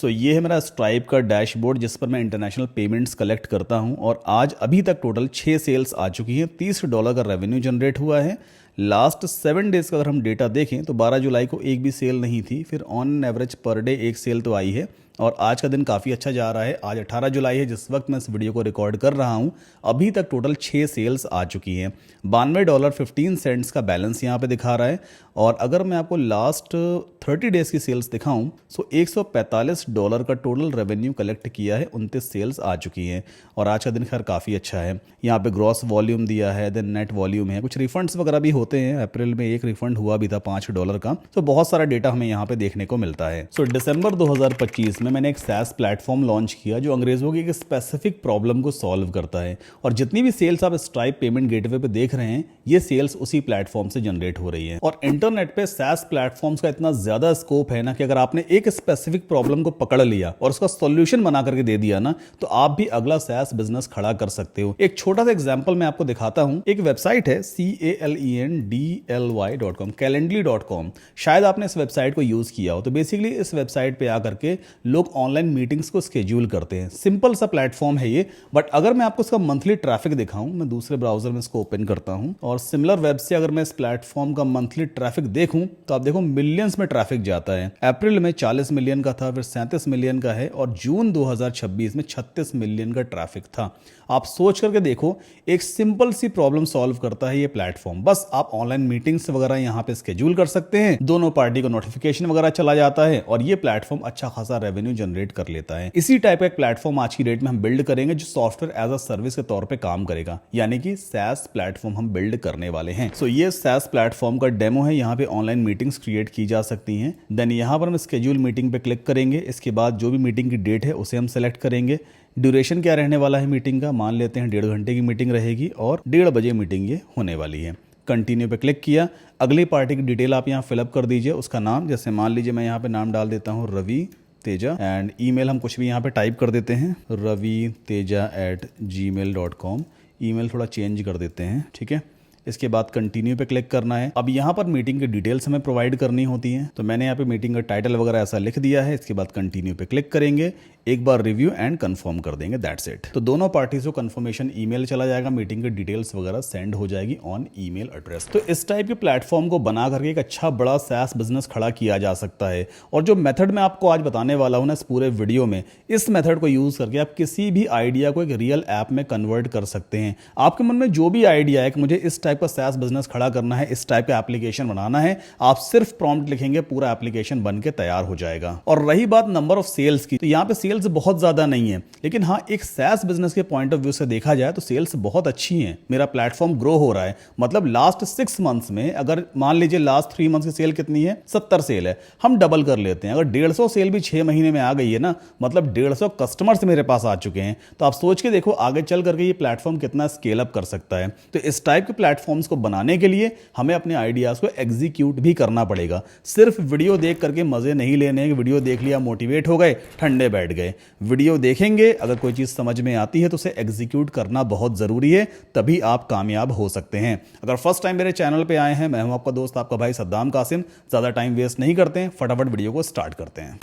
ये है मेरा स्ट्राइप का डैशबोर्ड जिस पर मैं इंटरनेशनल पेमेंट्स कलेक्ट करता हूं और आज अभी तक टोटल 6 सेल्स आ चुकी हैं, $30 का रेवेन्यू जनरेट हुआ है। लास्ट 7 डेज़ का अगर हम डेटा देखें तो 12 जुलाई को एक भी सेल नहीं थी, फिर ऑन एवरेज पर डे एक सेल तो आई है और आज का दिन काफ़ी अच्छा जा रहा है। आज 18 जुलाई है जिस वक्त मैं इस वीडियो को रिकॉर्ड कर रहा हूँ। अभी तक टोटल 6 सेल्स आ चुकी हैं। $92.15 का बैलेंस यहाँ पे दिखा रहा है और अगर मैं आपको लास्ट 30 डेज़ की सेल्स दिखाऊं तो $145 का टोटल रेवेन्यू कलेक्ट किया है, 29 सेल्स आ चुकी हैं और आज का दिन खैर काफ़ी अच्छा है। यहाँ पे ग्रॉस वॉल्यूम दिया है, देन नेट वॉल्यूम है, कुछ रिफंड्स वगैरह भी होते हैं। अप्रैल में एक रिफंड हुआ भी था $5 का। तो बहुत सारा डेटा हमें यहाँ पे देखने को मिलता है। दिसंबर 2025 में मैंने एक SaaS प्लेटफॉर्म लॉन्च किया जो अंग्रेजों की एक स्पेसिफिक प्रॉब्लम को सॉल्व करता है और जितनी भी सेल्स आप स्ट्राइप पेमेंट गेटवे पे देख रहे हैं ये सेल्स उसी प्लेटफॉर्म से जनरेट हो रही है। और इंटरनेट पे SaaS प्लेटफॉर्म्स का इतना ज्यादा स्कोप है ना कि अगर आपने एक स्पेसिफिक प्रॉब्लम को पकड़ लिया और उसका सॉल्यूशन बना करके दे दिया ना तो आप भी अगला SaaS बिजनेस खड़ा कर सकते हो। एक छोटा सा एग्जांपल मैं आपको दिखाता हूं। एक वेबसाइट है CALENDLY.com, calendly.com। शायद आपने इस वेबसाइट को यूज किया हो। तो बेसिकली इस वेबसाइट पे आकर के लोग ऑनलाइन मीटिंग्स को स्केड्यूल करते हैं। सिंपल सा प्लेटफॉर्म है ये, बट अगर मैं आपको इसका मंथली ट्रैफिक दिखाऊं, मैं दूसरे ब्राउजर में इसको ओपन करता हूं और सिमिलर वेब से अगर मैं इस प्लेटफॉर्म का मंथली ट्रैफिक देखूं तो आप देखो मिलियंस में ट्रैफिक जाता है। अप्रैल में 40 मिलियन का था, फिर 37 मिलियन का है और जून 2026 में 36 मिलियन का ट्रैफिक था। आप सोच करके देखो, एक सिंपल सी प्रॉब्लम सॉल्व करता है ये प्लेटफॉर्म। बस आप ऑनलाइन मीटिंग्स वगैरह यहाँ पे स्केड्यूल कर सकते हैं, दोनों पार्टी को नोटिफिकेशन वगैरह चला जाता है और ये प्लेटफॉर्म अच्छा खासा रेवेन्यू जनरेट कर लेता है। इसी टाइप का एक प्लेटफॉर्म आज की डेट में हम बिल्ड करेंगे जो सॉफ्टवेयर एज अ सर्विस के तौर पे काम करेगा, यानी कि SaaS प्लेटफॉर्म हम बिल्ड करने वाले हैं। ये SaaS प्लेटफॉर्म का डेमो है। यहाँ पे ऑनलाइन मीटिंग्स क्रिएट की जा सकती हैं। देन यहाँ पर हम स्केड्यूल मीटिंग पे क्लिक करेंगे। इसके बाद जो भी मीटिंग की डेट है उसे हम सेलेक्ट करेंगे। ड्यूरेशन क्या रहने वाला है मीटिंग का, मान लेते हैं 1.5 घंटे की मीटिंग रहेगी और 1:30 बजे मीटिंग ये होने वाली है। कंटिन्यू पे क्लिक किया। अगली पार्टी की डिटेल आप यहाँ फिलअप कर दीजिए, उसका नाम, जैसे मान लीजिए मैं यहाँ पे नाम डाल देता हूँ रवि तेजा, एंड ईमेल हम कुछ भी यहाँ पे टाइप कर देते हैं raviteja@gmail.com। ईमेल थोड़ा चेंज कर देते हैं, ठीक है। इसके बाद कंटिन्यू पे क्लिक करना है। अब यहाँ पर मीटिंग की डिटेल्स हमें प्रोवाइड करनी होती हैं, तो मैंने यहाँ पे मीटिंग का टाइटल वगैरह ऐसा लिख दिया है। इसके बाद कंटिन्यू पे क्लिक करेंगे, एक बार रिव्यू एंड कंफर्म कर देंगे, दैट्स इट। तो दोनों पार्टीज को कंफर्मेशन ईमेल चला जाएगा, मीटिंग की डिटेल्स वगैरह सेंड हो जाएगी ऑन ईमेल एड्रेस। तो इस टाइप के प्लेटफॉर्म को बना करके एक अच्छा बड़ा SaaS बिजनेस खड़ा किया जा सकता है। और जो मेथड मैं आपको आज बताने वाला हूँ ना इस पूरे वीडियो में, इस मेथड को यूज करके आप किसी भी आइडिया को एक रियल ऐप में कन्वर्ट कर सकते हैं। आपके मन में जो भी आइडिया है कि मुझे इस टाइप का SaaS बिजनेस खड़ा करना है, इस टाइप का एप्लीकेशन बनाना है, आप सिर्फ प्रॉम्प्ट लिखेंगे, पूरा एप्लीकेशन बन के तैयार हो जाएगा। और रही बात नंबर ऑफ सेल्स की, तो यहाँ पे सेल्स बहुत ज्यादा नहीं है, लेकिन हाँ एक SaaS बिजनेस के पॉइंट ऑफ व्यू से देखा जाए तो सेल्स बहुत अच्छी हैं। मेरा प्लेटफॉर्म ग्रो हो रहा है, मतलब लास्ट 6 मंथ्स में, अगर मान लीजिए लास्ट 3 मंथ्स की सेल कितनी है, 70 सेल है, हम डबल कर लेते हैं। अगर 150 सेल भी 6 महीने में आ गई है ना, मतलब 150 कस्टमर्स मेरे पास आ चुके हैं। तो आप सोच के देखो आगे चल करके ये प्लेटफॉर्म कितना स्केल अप कर सकता है। तो इस टाइप के प्लेटफॉर्म्स को बनाने के लिए हमें अपने आइडियाज को एग्जीक्यूट भी करना पड़ेगा। सिर्फ वीडियो देख करके मजे नहीं लेने, वीडियो देख लिया, मोटिवेट हो गए, ठंडे बैठ गए। वीडियो देखेंगे, अगर कोई चीज समझ में आती है तो उसे एग्जीक्यूट करना बहुत जरूरी है, तभी आप कामयाब हो सकते हैं। अगर फर्स्ट टाइम मेरे चैनल पे आए हैं, मैं हूं आपका दोस्त, आपका भाई सद्दाम कासिम। ज्यादा टाइम वेस्ट नहीं करते हैं, फटाफट वीडियो को स्टार्ट करते हैं।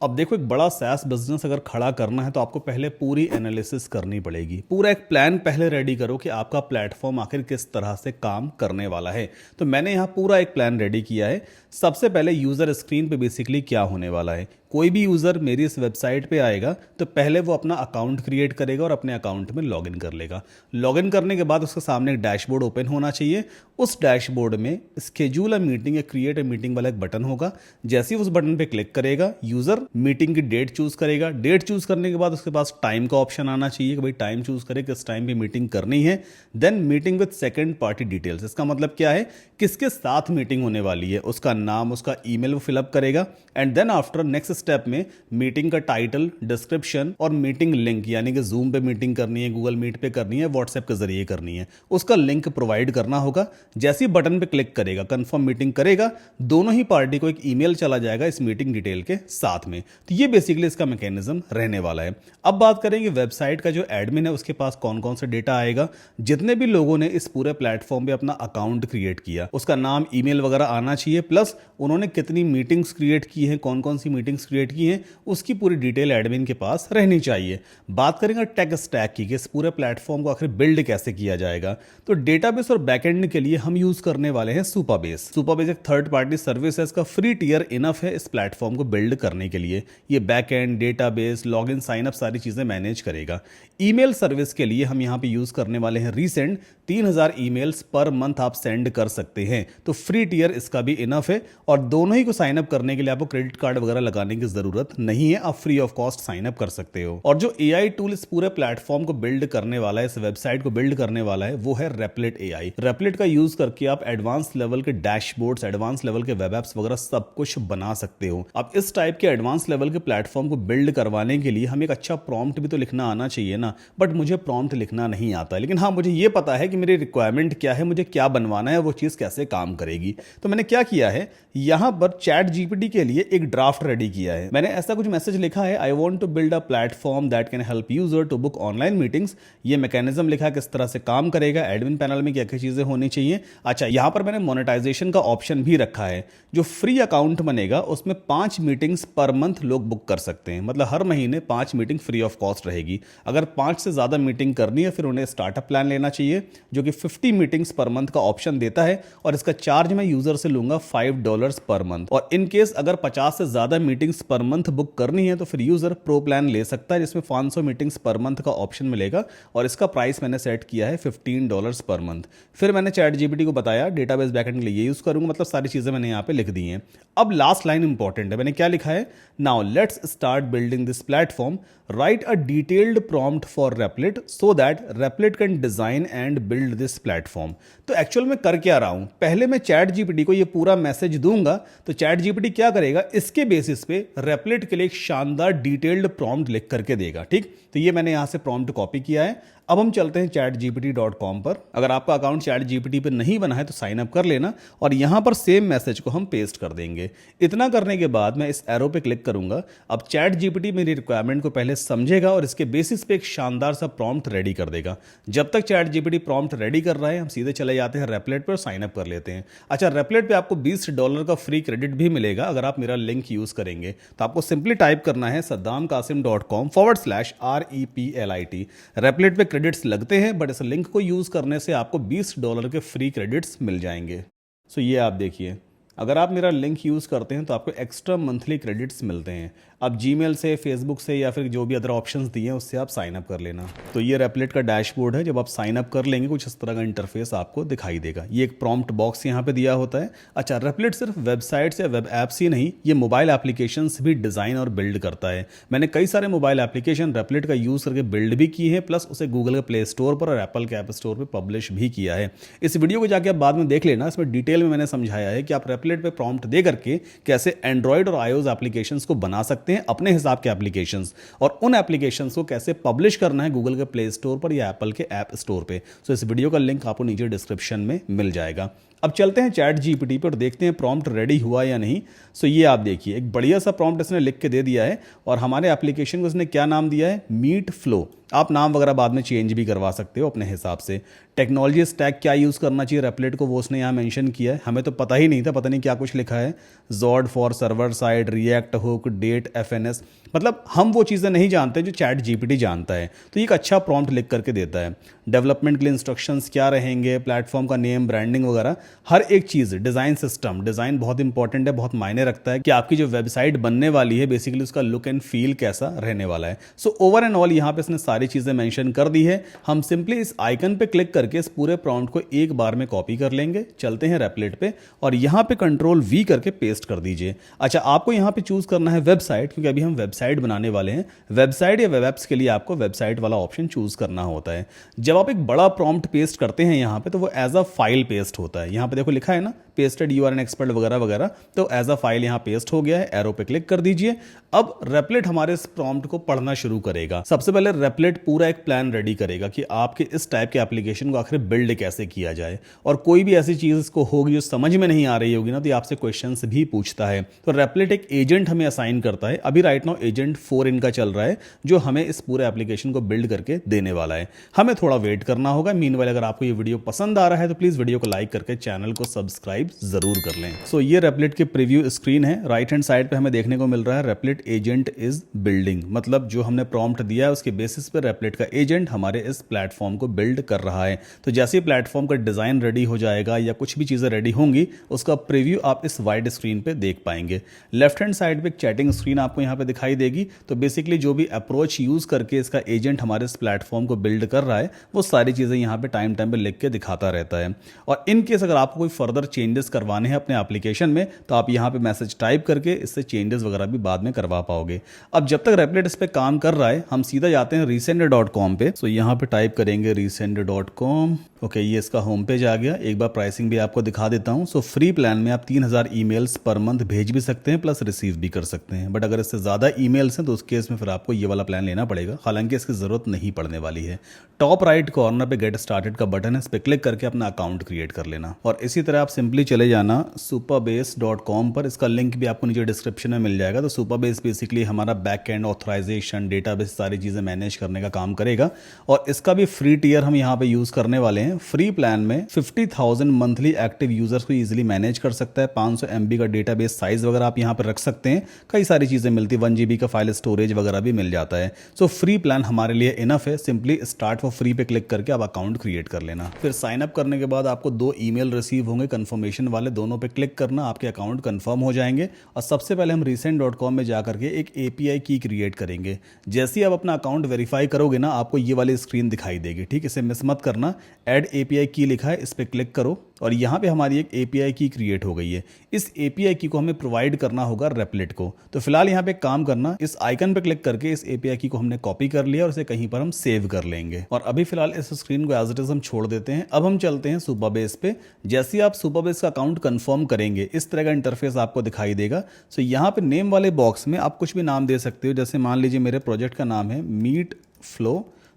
अब देखो, एक बड़ा SaaS बिजनेस अगर खड़ा करना है तो आपको पहले पूरी एनालिसिस करनी पड़ेगी। पूरा एक प्लान पहले रेडी करो कि आपका प्लेटफॉर्म आखिर किस तरह से काम करने वाला है। तो मैंने यहाँ पूरा एक प्लान रेडी किया है। सबसे पहले यूजर स्क्रीन पे बेसिकली क्या होने वाला है, कोई भी यूजर मेरी इस वेबसाइट पे आएगा तो पहले वो अपना अकाउंट क्रिएट करेगा और अपने अकाउंट में लॉगिन कर लेगा। लॉगिन करने के बाद उसके सामने एक डैशबोर्ड ओपन होना चाहिए। उस डैशबोर्ड में स्केड्यूल अ मीटिंग या क्रिएट अ मीटिंग वाला एक बटन होगा। जैसे ही उस बटन पे क्लिक करेगा, यूजर मीटिंग की डेट चूज करेगा। डेट चूज करने के बाद उसके पास टाइम का ऑप्शन आना चाहिए कि भाई टाइम चूज करे किस टाइम पे मीटिंग करनी है। Then meeting with second party details, इसका मतलब क्या है, किसके साथ मीटिंग होने वाली है, उसका नाम, उसका ईमेल वो फिलअप करेगा। And then after next step में मीटिंग का टाइटल, डिस्क्रिप्शन और मीटिंग लिंक, यानी कि जूम पे मीटिंग करनी है, गूगल मीट पे करनी है, व्हाट्सएप के जरिए करनी है, उसका लिंक प्रोवाइड करना होगा। जैसे ही बटन पे क्लिक करेगा, कंफर्म मीटिंग करेगा, दोनों ही पार्टी को एक ईमेल चला जाएगा इस मीटिंग डिटेल के साथ में। तो ये बेसिकली इसका मैकेनिज्म रहने वाला है। अब बात करेंगे वेबसाइट का जो एडमिन है उसके पास कौन कौन सा डेटा आएगा। जितने भी लोगों ने इस पूरे प्लेटफॉर्म पे अपना अकाउंट क्रिएट किया, उसका नाम, ईमेल वगैरह आना चाहिए, प्लस उन्होंने कितनी मीटिंग्स क्रिएट की हैं, कौन कौन सी मीटिंग्स क्रिएट की हैं, उसकी पूरी डिटेल एडमिन के पास रहनी चाहिए। बात करेंगे टेक स्टैक की, कि इस पूरे प्लेटफॉर्म को आखिर बिल्ड कैसे किया जाएगा। तो डेटाबेस और बैकएंड के लिए हम यूज करने वाले हैं सुपरबेस। सुपरबेस एक थर्ड पार्टी सर्विस है, इसका फ्री टियर इनफ है इस प्लेटफॉर्म को बिल्ड करने के लिए। ये backend, database, login, sign up सारी चीजें मैनेज करेगा। ईमेल सर्विस के लिए हम यहां पे यूज करने वाले हैं रीसेंड। 3000 ईमेल्स पर मंथ आप सेंड कर सकते हैं, तो फ्री टियर इसका भी इनफ है। और दोनों ही को साइन अप करने के लिए आपको क्रेडिट कार्ड वगैरह लगाने की जरूरत नहीं है, आप free of cost sign up कर सकते हो। और जो एआई टूल इस पूरे प्लेटफॉर्म को बिल्ड करने वाला है, इस वेबसाइट को बिल्ड करने वाला है, वो है रेपलेट एआई। रेपलेट का यूज करके आप एडवांस लेवल के डैशबोर्ड्स, एडवांस लेवल के वेब एप्स वगैरह सब कुछ बना सकते हो। अब इस टाइप के एडवांस लेवल के प्लेटफॉर्म को बिल्ड करवाने के लिए हमें एक अच्छा प्रॉम्प्ट भी तो लिखना आना चाहिए ना, बट मुझे प्रॉम्प्ट लिखना नहीं आता। लेकिन हाँ, मुझे ये पता है कि मेरी रिक्वायरमेंट क्या है, मुझे क्या बनवाना है, वो चीज़ कैसे काम करेगी। तो मैंने क्या किया है, यहां पर चैट जीपीटी के लिए एक ड्राफ्ट रेडी किया है। मैंने ऐसा कुछ मैसेज लिखा है, I want to build a platform that can help user to book online meetings. ये मैकेनिज्म लिखा किस तरह से काम करेगा, एडमिन पैनल में क्या क्या चीजें होनी चाहिए। अच्छा, यहां पर मैंने मोनेटाइजेशन का ऑप्शन भी रखा है। जो फ्री अकाउंट बनेगा उसमें 5 मीटिंग्स पर मंथ लोग बुक कर सकते हैं, मतलब हर महीने 5 मीटिंग फ्री ऑफ कॉस्ट रहेगी। अगर 5 से ज्यादा मीटिंग करनी है फिर उन्हें स्टार्टअप प्लान लेना चाहिए, जो कि 50 मीटिंग्स पर मंथ का ऑप्शन देता है। और इसका चार्ज मैं यूजर से लूंगा $5 पर मंथ। और इन केस अगर 50 से ज्यादा मीटिंग्स पर मंथ बुक करनी है तो फिर यूजर प्रो प्लान ले सकता है, जिसमें 500 मीटिंग्स पर मंथ का ऑप्शन मिलेगा। और इसका प्राइस मैंने सेट किया है $15 पर मंथ। फिर मैंने चैट जीपीटी को बताया डेटाबेस बैकएंड के लिए ये यूज करूंगा, मतलब सारी चीजें मैंने यहाँ पे लिख दी हैं। अब लास्ट लाइन इंपॉर्टेंट है, मैंने क्या लिखा है, now let's start building this platform, right a detailed prompt for रेपलेट so that रेपलेट can design and build this platform. तो एक्चुअल में कर क्या रहा हूं, पहले मैं चैट जीपीटी को ये पूरा मैसेज दूंगा, तो चैट जीपीटी क्या करेगा, इसके बेसिस पे रेपलेट के लिए एक शानदार डिटेल्ड प्रॉम्प्ट लिख करके देगा। ठीक, तो ये मैंने यहां से प्रॉम्प्ट कॉपी किया है। अब हम चलते हैं chatgpt.com पर। अगर आपका अकाउंट ChatGPT पर नहीं बना है तो साइन अप कर लेना, और यहां पर सेम मैसेज को हम पेस्ट कर देंगे। इतना करने के बाद मैं इस एरो पे क्लिक करूंगा। अब ChatGPT मेरी रिक्वायरमेंट को पहले समझेगा और इसके बेसिस पे एक शानदार सा प्रॉम्प्ट रेडी कर देगा। जब तक ChatGPT प्रॉम्प्ट रेडी कर रहा है हम सीधे चले जाते हैं रेपलेट पर, साइन अप कर लेते हैं। अच्छा, रेपलेट पे आपको $20 का फ्री क्रेडिट भी मिलेगा अगर आप मेरा लिंक यूज करेंगे। तो आपको सिंपली टाइप करना है saddamkasim.com/REPLIT। रेपलेट पे क्रेडिट्स लगते हैं, बट इस लिंक को यूज करने से आपको $20 के फ्री क्रेडिट्स मिल जाएंगे। सो ये आप देखिए, अगर आप मेरा लिंक यूज करते हैं तो आपको एक्स्ट्रा मंथली क्रेडिट्स मिलते हैं। अब जीमेल से, फेसबुक से या फिर जो भी अदर ऑप्शंस दिए हैं उससे आप साइन अप कर लेना। तो ये रेपलेट का डैशबोर्ड है, जब आप साइन अप कर लेंगे कुछ इस तरह का इंटरफेस आपको दिखाई देगा। ये एक प्रॉम्प्ट बॉक्स यहाँ पे दिया होता है। अच्छा, रेपलेट सिर्फ वेबसाइट्स या वेब एप्स ही नहीं, ये मोबाइल एप्लीकेशंस भी डिजाइन और बिल्ड करता है। मैंने कई सारे मोबाइल एप्लीकेशन रेपलेट का यूज करके बिल्ड भी किए हैं, प्लस उसे गूगल के प्ले स्टोर पर और एप्पल के ऐप स्टोर पर पब्लिश भी किया है। इस वीडियो को जाके आप बाद में देख लेना, इसमें डिटेल में मैंने समझाया है कि आप रेपलेट पे प्रॉम्प्ट दे करके कैसे एंड्रॉइड और आईओएस एप्लीकेशंस को बना सकते हैं अपने हिसाब के एप्लीकेशंस, और उन एप्लीकेशंस को कैसे पब्लिश करना है गूगल के प्ले स्टोर पर या एप्पल के ऐप स्टोर पे। सो इस वीडियो का लिंक आपको नीचे डिस्क्रिप्शन में मिल जाएगा। अब चलते हैं चैट जीपीटी पर और देखते हैं प्रॉम्प्ट रेडी हुआ या नहीं। सो ये आप देखिए, एक बढ़िया सा प्रॉम्प्ट इसने लिख के दे दिया है, और हमारे एप्लीकेशन को इसने क्या नाम दिया है, मीट फ्लो। आप नाम वगैरह बाद में चेंज भी करवा सकते हो अपने हिसाब से। टेक्नोलॉजी स्टैक क्या यूज़ करना चाहिए रेपलेट को, वो उसने यहाँ मेंशन किया है। हमें तो पता ही नहीं था, पता नहीं क्या कुछ लिखा है, Zod for server side, React hook, date, FNS, मतलब हम वो चीज़ें नहीं जानते जो चैट जीपीटी जानता है। तो एक अच्छा प्रॉम्प्ट लिख करके देता है। डेवलपमेंट के लिए इंस्ट्रक्शंस क्या रहेंगे, प्लेटफॉर्म का नेम, ब्रांडिंग वगैरह हर एक चीज़। डिज़ाइन सिस्टम, डिज़ाइन बहुत इंपॉर्टेंट है, बहुत मायने रखता है कि आपकी जो वेबसाइट बनने वाली है बेसिकली उसका लुक एंड फील कैसा रहने वाला है। सो ओवर एंड ऑल यहाँ पे इसने सारी चीज़ें मेंशन कर दी है। हम सिंपली इस आइकन पे क्लिक करके इस पूरे प्रॉम्प्ट को एक बार में कॉपी कर लेंगे। चलते हैं रेपलेट पे और यहाँ पे कंट्रोल V करके पेस्ट कर दीजिए। अच्छा, आपको यहाँ पे चूज करना है वेबसाइट, क्योंकि अभी हम वेबसाइट बनाने वाले हैं। वेबसाइट या वेब एप्स के लिए आपको वेबसाइट वाला ऑप्शन चूज करना होता है। जब आप एक बड़ा प्रॉम्प्ट पेस्ट करते हैं यहाँ पे, तो वो एज अ फाइल पेस्ट होता है। यहाँ पे देखो लिखा है ना, pasted you are an expert वगैरह वगैरह, तो एज अ फाइल यहाँ पेस्ट हो गया है। एरो पे क्लिक कर दीजिए। अब रेपलेट हमारे इस प्रॉम्प्ट को पढ़ना शुरू करेगा। सबसे पहले रेपलेट पूरा एक प्लान रेडी करेगा कि आपके इस टाइप के एप्लीकेशन को आखिर बिल्ड कैसे किया जाए, और कोई भी ऐसी चीज इसको होगी जो समझ में नहीं आ रही होगी ना, तो ये आपसे क्वेश्चंस भी पूछता है। तो रेपलेट एक एजेंट हमें असाइन करता है। अभी राइट नाउ एजेंट 4 इनका चल रहा है, जो हमें इस पूरे एप्लीकेशन को बिल्ड करके देने वाला है। हमें थोड़ा वेट करना होगा। मीनवाइल अगर आपको ये वीडियो पसंद आ रहा है तो प्लीज वीडियो को लाइक करके चैनल को सब्सक्राइब जरूर कर लें। सो ये रेपलेट की प्रीव्यू स्क्रीन है। राइट हैंड साइड पे हमें देखने को मिल रहा है रेपलेट एजेंट इज बिल्डिंग, मतलब जो हमने प्रॉम्प्ट दिया है उसके बेसिस पर रेपलेट का एजेंट हमारे इस प्लेटफॉर्म को बिल्ड कर रहा है। तो जैसे ही प्लेटफॉर्म का डिजाइन रेडी हो जाएगा या कुछ भी चीजें रेडी होंगी, उसका प्रीव्यू आप इस वाइड स्क्रीन पे देख पाएंगे। लेफ्ट हैंड साइड पे एक चैटिंग स्क्रीन आपको यहाँ पे दिखाई देगी। तो बेसिकली जो भी अप्रोच यूज करके इसका एजेंट हमारे इस प्लेटफॉर्म को बिल्ड कर रहा है, वो सारी चीजें यहाँ पे टाइम टाइम पे लिख के दिखाता रहता है। और इन केस अगर आपको कोई फर्दर चेंजेस करवाने हैं अपने एप्लीकेशन में, तो आप यहाँ पे मैसेज टाइप करके इससे चेंजेस वगैरह भी बाद में करवा पाओगे। अब जब तक रेपलेट इस पे काम कर रहा है, हम सीधा जाते हैं resend.com पे। सो यहाँ पे टाइप करेंगे resend.com। ओके, ये इसका होम पेज आ गया। एक बार प्राइसिंग भी आपको दिखा देता हूँ। सो फ्री प्लान में आप 3000 ईमेल्स पर मंथ भेज भी सकते हैं, प्लस रिसीव भी कर सकते हैं। बट अगर इससे ज़्यादा ईमेल्स हैं तो उस केस में फिर आपको ये वाला प्लान लेना पड़ेगा। हालांकि इसकी ज़रूरत नहीं पड़ने वाली है। टॉप राइट कॉर्नर पे गेट स्टार्टेड का बटन है, इस पर क्लिक करके अपना अकाउंट क्रिएट कर लेना। और इसी तरह आप सिंपली चले जाना supabase.com पर। इसका लिंक भी आपको नीचे डिस्क्रिप्शन में मिल जाएगा। तो सुपरबेस बेसिकली हमारा बैक एंड ऑथराइजेशन, डेटाबेस, सारी चीज़ें मैनेज करने का काम करेगा। और इसका भी फ्री टियर हम यहाँ पे यूज़ करने वाले हैं। फ्री प्लान में 50,000 मंथली एक्टिव यूजर्स को इजीली मैनेज कर सकता है। 500 MB का डेटाबेस साइज वगैरह आप यहाँ पर रख सकते हैं। कई सारी चीज़ें मिलती है, 1 GB का फाइल स्टोरेज वगैरह भी मिल जाता है। सो फ्री प्लान हमारे लिए इनफ है। सिंपली स्टार्ट फॉर फ्री पे क्लिक करके आप अकाउंट क्रिएट कर लेना। फिर साइन अप करने के बाद आपको 2 ईमेल रिसीव होंगे कंफर्मेशन वाले, दोनों पे क्लिक करना, आपके अकाउंट कंफर्म हो जाएंगे। और सबसे पहले हम resend.com में जाकर के एक API की क्रिएट करेंगे। जैसे ही आप अपना अकाउंट वेरीफाई करोगे ना, आपको ये वाली स्क्रीन दिखाई देगी। ठीक, इसे मिस मत करना। ऐड API की लिखा है, इस पर क्लिक करो और यहाँ पे हमारी एक API की क्रिएट हो गई है। इस API की को हमें प्रोवाइड करना होगा रेपलेट को। तो फिलहाल यहाँ पे काम करना, इस आइकन पे क्लिक करके इस API की को हमने कॉपी कर लिया और इसे कहीं पर हम सेव कर लेंगे। और अभी फिलहाल इस स्क्रीन को एज इट इज हम छोड़ देते हैं। अब हम चलते हैं सुपरबेस पे। जैसे ही आप सुपरबेस का अकाउंट कंफर्म करेंगे, इस तरह का इंटरफेस आपको दिखाई देगा। सो यहाँ पे नेम वाले बॉक्स में आप कुछ भी नाम दे सकते हो। जैसे मान लीजिए मेरे प्रोजेक्ट का नाम है मीट फ्लो,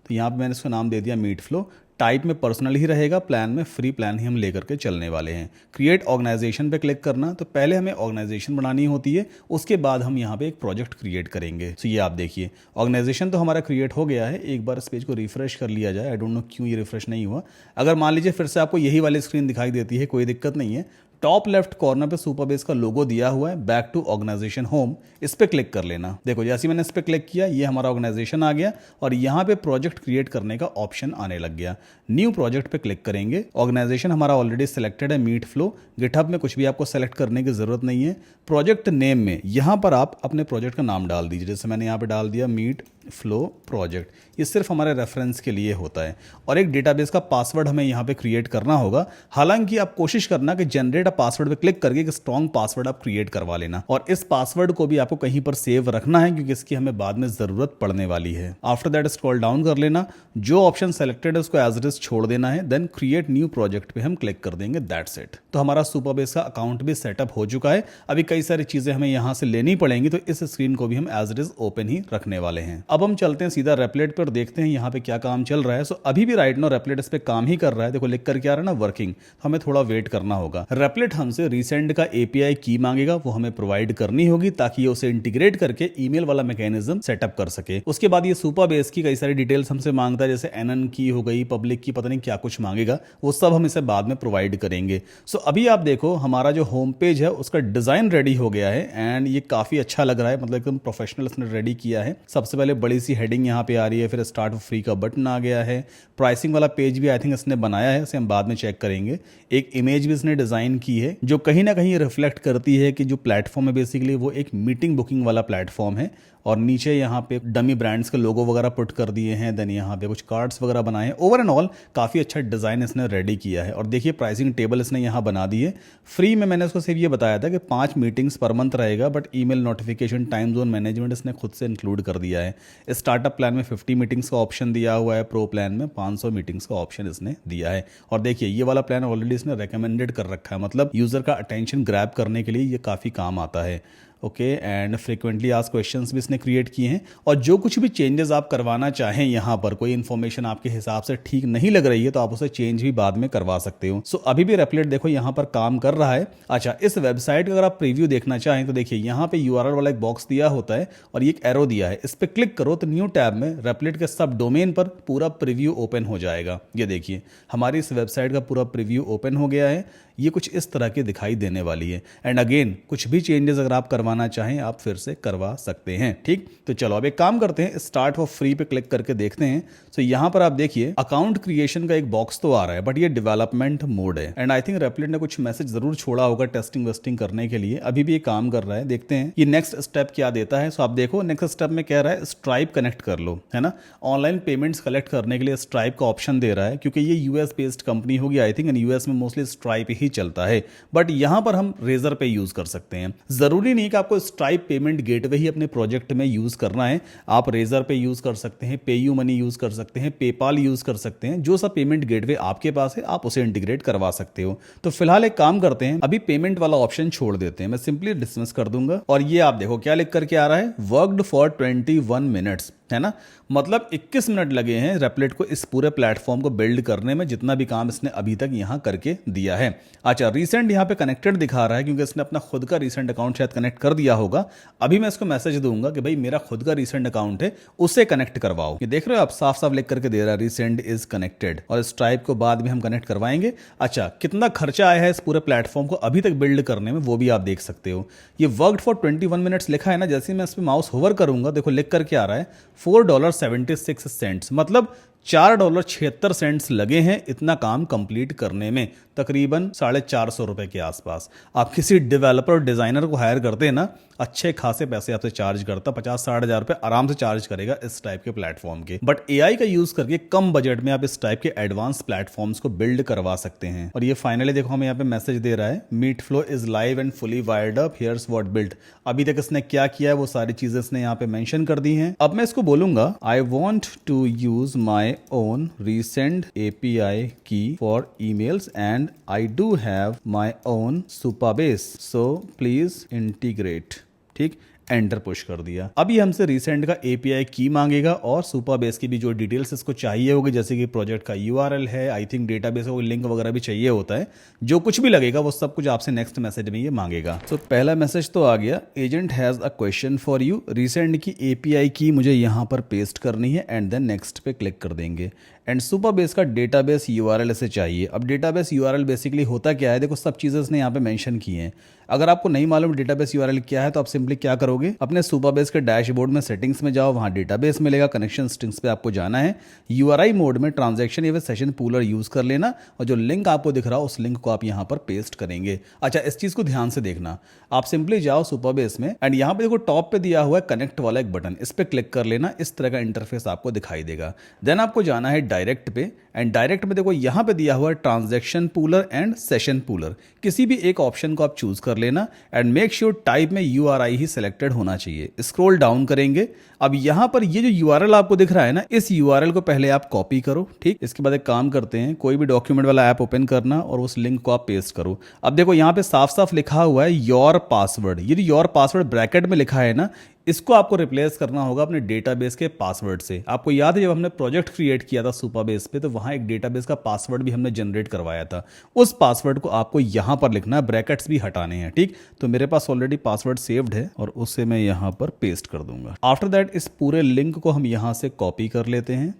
तो यहाँ पे मैंने इसका नाम दे दिया मीट फ्लो। टाइप में पर्सनल ही रहेगा, प्लान में फ्री प्लान ही हम लेकर के चलने वाले हैं। क्रिएट ऑर्गेनाइजेशन पे क्लिक करना। तो पहले हमें ऑर्गेनाइजेशन बनानी होती है, उसके बाद हम यहाँ पे एक प्रोजेक्ट क्रिएट करेंगे। तो ये आप देखिए ऑर्गेनाइजेशन तो हमारा क्रिएट हो गया है। एक बार इस पेज को रिफ्रेश कर लिया जाए। आई डोंट नो क्यों ये रिफ्रेश नहीं हुआ। अगर मान लीजिए फिर से आपको यही वाली स्क्रीन दिखाई देती है, कोई दिक्कत नहीं है। टॉप लेफ्ट कॉर्नर पे सुपरबेस का लोगो दिया हुआ है, बैक टू ऑर्गेनाइजेशन होम, इस पे क्लिक कर लेना। देखो जैसे ही मैंने इस पे क्लिक किया, ये हमारा ऑर्गेनाइजेशन आ गया और यहाँ पे प्रोजेक्ट क्रिएट करने का ऑप्शन आने लग गया। न्यू प्रोजेक्ट पे क्लिक करेंगे। ऑर्गेनाइजेशन हमारा ऑलरेडी सिलेक्टेड है, मीट फ्लो। गिटहब में कुछ भी आपको सेलेक्ट करने की जरूरत नहीं है। प्रोजेक्ट नेम में यहाँ पर आप अपने प्रोजेक्ट का नाम डाल दीजिए। जैसे मैंने यहाँ पे डाल दिया मीट फ्लो प्रोजेक्ट। ये सिर्फ हमारे रेफरेंस के लिए होता है। और एक डेटाबेस का पासवर्ड हमें यहाँ पे क्रिएट करना होगा। हालांकि आप कोशिश करना कि जनरेट अ पासवर्ड पे क्लिक करके एक स्ट्रॉन्ग पासवर्ड आप क्रिएट करवा लेना। और इस पासवर्ड को भी आपको कहीं पर सेव रखना है, क्योंकि इसकी हमें बाद में जरूरत पड़ने वाली है। आफ्टर दैट स्क्रॉल डाउन कर लेना, जो ऑप्शन सेलेक्टेड है उसको एज इट इज छोड़ देना है। देन क्रिएट न्यू प्रोजेक्ट पे हम क्लिक कर देंगे। That's it. तो हमारा सुपरबेस का अकाउंट भी सेटअप हो चुका है। अभी कई सारी चीजें हमें यहाँ से लेनी पड़ेंगी, तो इस स्क्रीन को भी हम एज इट इज ओपन ही रखने वाले हैं। अब हम चलते हैं सीधा रेपलेट पर, देखते हैं यहाँ पे क्या काम चल रहा है। सो अभी भी राइट नाउ रेपलेट इस पे काम ही कर रहा है। देखो लिख कर क्या आ रहा है ना, वर्किंग। हमें थोड़ा वेट करना होगा। रेपलेट हमसे रीसेंड का API की मांगेगा, वो हमें प्रोवाइड करनी होगी ताकि ये उसे इंटीग्रेट करके ईमेल वाला मैकेनिज्म सेटअप कर सके। उसके बाद ये सुपरबेस की कई सारी डिटेल्स हमसे मांगता है, जैसे NN की हो गई, पब्लिक की, पता नहीं क्या कुछ मांगेगा। वो सब हम इसे बाद में प्रोवाइड करेंगे। सो अभी आप देखो हमारा जो होम पेज है उसका डिजाइन रेडी हो गया है एंड ये काफी अच्छा लग रहा है। मतलब एकदम प्रोफेशनल इसने रेडी किया है। सबसे पहले बड़ी सी हेडिंग यहाँ पे आ रही है, फिर स्टार्ट फ्री का बटन आ गया है। प्राइसिंग वाला पेज भी आई थिंक इसने बनाया है, इसे हम बाद में चेक करेंगे। एक इमेज भी इसने डिजाइन की है जो कहीं ना कहीं रिफ्लेक्ट करती है कि जो प्लेटफॉर्म है बेसिकली वो एक मीटिंग बुकिंग वाला प्लेटफॉर्म है। और नीचे यहाँ पे डमी ब्रांड्स के लोगो वगैरह पुट कर दिए हैं। देन यहाँ पे कुछ कार्ड्स वगैरह बनाए हैं। ओवर एंड ऑल काफ़ी अच्छा डिज़ाइन इसने रेडी किया है। और देखिए प्राइसिंग टेबल इसने यहाँ बना दी है। फ्री में मैंने उसको सिर्फ ये बताया था कि 5 मीटिंग्स पर मंथ रहेगा, but email notification, time zone management इसने खुद से इंक्लूड कर दिया है। स्टार्टअप प्लान में 50 मीटिंग्स का ऑप्शन दिया हुआ है, प्रो प्लान में 500 मीटिंग्स का ऑप्शन इसने दिया है। और देखिए ये वाला प्लान ऑलरेडी इसने रेकमेंडेड कर रखा है, मतलब यूज़र का अटेंशन ग्रैब करने के लिए ये काफ़ी काम आता है। Okay, and frequently asked questions भी इसने क्रिएट किए हैं। और जो कुछ भी चेंजेस आप करवाना चाहें, यहाँ पर कोई इन्फॉर्मेशन आपके हिसाब से ठीक नहीं लग रही है तो आप उसे चेंज भी बाद में करवा सकते हो। सो अभी भी रेपलेट देखो यहाँ पर काम कर रहा है। अच्छा, इस वेबसाइट का अगर आप प्रीव्यू देखना चाहें तो देखिए यहाँ पे URL वाला एक बॉक्स दिया होता है और ये एक एरो दिया है। इस पर क्लिक करो तो न्यू टैब में रेपलेट के सब डोमेन पर पूरा प्रीव्यू ओपन हो जाएगा। ये देखिए हमारी इस वेबसाइट का पूरा प्रीव्यू ओपन हो गया है। ये कुछ इस तरह की दिखाई देने वाली है। एंड अगेन कुछ भी चेंजेस अगर आप करवाना चाहें आप फिर से करवा सकते हैं। ठीक, तो चलो अब एक काम करते हैं, स्टार्ट फॉर फ्री पे क्लिक करके देखते हैं। तो यहाँ पर आप देखिए अकाउंट क्रिएशन का एक बॉक्स तो आ रहा है, बट ये डेवलपमेंट मोड है। एंड आई थिंक रेपलेट ने कुछ मैसेज जरूर छोड़ा होगा टेस्टिंग वेस्टिंग करने के लिए। अभी भी ये काम कर रहा है, देखते हैं ये नेक्स्ट स्टेप क्या देता है। सो आप देखो नेक्स्ट स्टेप में कह रहा है स्ट्राइप कनेक्ट कर लो, है ना। ऑनलाइन पेमेंट्स कलेक्ट करने के लिए स्ट्राइप का ऑप्शन दे रहा है, क्योंकि ये US बेस्ड कंपनी होगी आई थिंक, एंड US में मोस्टली स्ट्राइप ही चलता है। बट यहां पर हम रेजर पे यूज कर सकते हैं। जरूरी नहीं कि आपको स्ट्राइप पेमेंट गेटवे ही अपने प्रोजेक्ट में यूज करना है। आप रेजर पे यूज कर सकते हैं, पेयू मनी यूज कर सकते हैं, पेपाल यूज कर सकते हैं। जो सा पेमेंट गेटवे आपके पास है आप उसे इंटीग्रेट करवा सकते हो। तो फिलहाल एक काम करते हैं, अभी पेमेंट वाला ऑप्शन छोड़ देते हैं। मैं सिंपली डिसमिस कर दूंगा। और ये आप देखो क्या लिख करके आ रहा है, वर्कड फॉर 21 मिनट्स, है ना। मतलब 21 मिनट लगे हैं रेपलेट को इस पूरे प्लेटफॉर्म को बिल्ड करने में, जितना भी काम इसने अभी तक यहां करके दिया है। अच्छा, रीसेंट यहां पे कनेक्टेड दिखा रहा है क्योंकि इसने अपना खुद का रीसेंट अकाउंट शायद कनेक्ट कर दिया होगा। अभी मैं इसको मैसेज दूंगा कि भाई मेरा खुद का रीसेंट अकाउंट है, उससे कनेक्ट करवाओ। ये देख रहे हो आप, साफ साफ लिख करके दे रहा है रीसेंट इज कनेक्टेड। और स्ट्राइप को बाद में हम कनेक्ट करवाएंगे। अच्छा, कितना खर्चा आया है इस पूरे प्लेटफॉर्म को अभी तक बिल्ड करने में, वो भी आप देख सकते हो। ये वर्कड फॉर 21 मिनट्स लिखा है ना, जैसे मैं इस पर माउस होवर करूंगा देखो लिख करके आ रहा है $4.76, मतलब $4.76 लगे हैं इतना काम कंप्लीट करने में, तकरीबन ₹450 के आसपास। आप किसी डेवलपर और डिजाइनर को हायर करते हैं ना, अच्छे खासे पैसे आपसे चार्ज करता, 50-60 हज़ार रुपए आराम से चार्ज करेगा इस टाइप के प्लेटफॉर्म के। बट AI का यूज करके कम बजट में आप इस टाइप के एडवांस प्लेटफॉर्म्स को बिल्ड करवा सकते हैं। और ये फाइनली देखो हमें यहाँ पे मैसेज दे रहा है, Meet flow is live and fully wired up, here's what built. अभी तक इसने क्या किया है वो सारी चीजें इसने यहाँ पे मेंशन कर दी हैं। अब मैं इसको बोलूंगा I want to use my own recent API key for emails and I do have my own Supabase, so please integrate। ठीक, एंटर पुश कर दिया। अब ये हमसे रिसेंट का API की मांगेगा और सुपरबेस की भी जो डिटेल्स इसको चाहिए होगी, जैसे कि प्रोजेक्ट का URL है, आई थिंक डेटाबेस का कोई लिंक वगैरह भी चाहिए होता है। जो कुछ भी लगेगा वो सब कुछ आपसे नेक्स्ट मैसेज में ये मांगेगा। तो पहला मैसेज तो आ गया, agent has a question for you, recent की API की मुझे यहाँ पर पेस्ट करनी है एंड देन नेक्स्ट पे क्लिक कर देंगे। एंड सुपरबेस का डेटाबेस URL इसे चाहिए। अब डेटाबेस URL बेसिकली होता क्या है, देखो सब चीज़ें इसने यहाँ पे मेंशन की हैं। अगर आपको नहीं मालूम डेटाबेस URL क्या है तो आप सिंपली क्या करोगे, अपने सुपरबेस के डैशबोर्ड में सेटिंग्स में जाओ, वहाँ डेटाबेस मिलेगा, कनेक्शन स्ट्रिंग्स पे आपको जाना है, URI मोड में ट्रांजैक्शन या फिर सेशन पूलर यूज़ कर लेना, और जो लिंक आपको दिख रहा हो उस लिंक को आप यहाँ पर पेस्ट करेंगे। अच्छा, इस चीज़ को ध्यान से देखना, आप सिंपली जाओ सुपरबेस में एंड यहाँ पे देखो टॉप पे दिया हुआ है कनेक्ट वाला एक बटन, इस पर क्लिक कर लेना, इस तरह का इंटरफेस आपको दिखाई देगा। देन आपको जाना है डायरेक्ट पे एंड डायरेक्ट में देखो यहाँ पे दिया हुआ है transaction puller and session puller, किसी भी एक ऑप्शन को आप चूज कर लेना एंड मेक श्योर टाइप में URI ही सिलेक्टेड होना चाहिए। स्क्रॉल डाउन करेंगे, अब यहाँ पर ये जो URL आपको दिख रहा है ना, इस URL को पहले आप कॉपी करो। ठीक, इसके बाद एक काम करते हैं, कोई भी डॉक्यूमेंट वाला ऐप ओपन करना और उस लिंक को आप पेस्ट करो। अब देखो यहाँ पे साफ साफ लिखा हुआ है योर पासवर्ड, ये जो योर पासवर्ड ब्रैकेट में लिखा है ना, इसको आपको रिप्लेस करना होगा अपने डेटाबेस के पासवर्ड से। आपको याद है जब हमने प्रोजेक्ट क्रिएट किया था सुपरबेस पे, तो वहां एक डेटाबेस का पासवर्ड भी हमने जनरेट करवाया था, उस पासवर्ड को आपको यहां पर लिखना है, ब्रैकेट्स भी हटाने हैं। ठीक, तो मेरे पास ऑलरेडी पासवर्ड सेव्ड है और उसे मैं यहां पर पेस्ट कर दूंगा। आफ्टर दैट इस पूरे लिंक को हम यहां से कॉपी कर लेते हैं,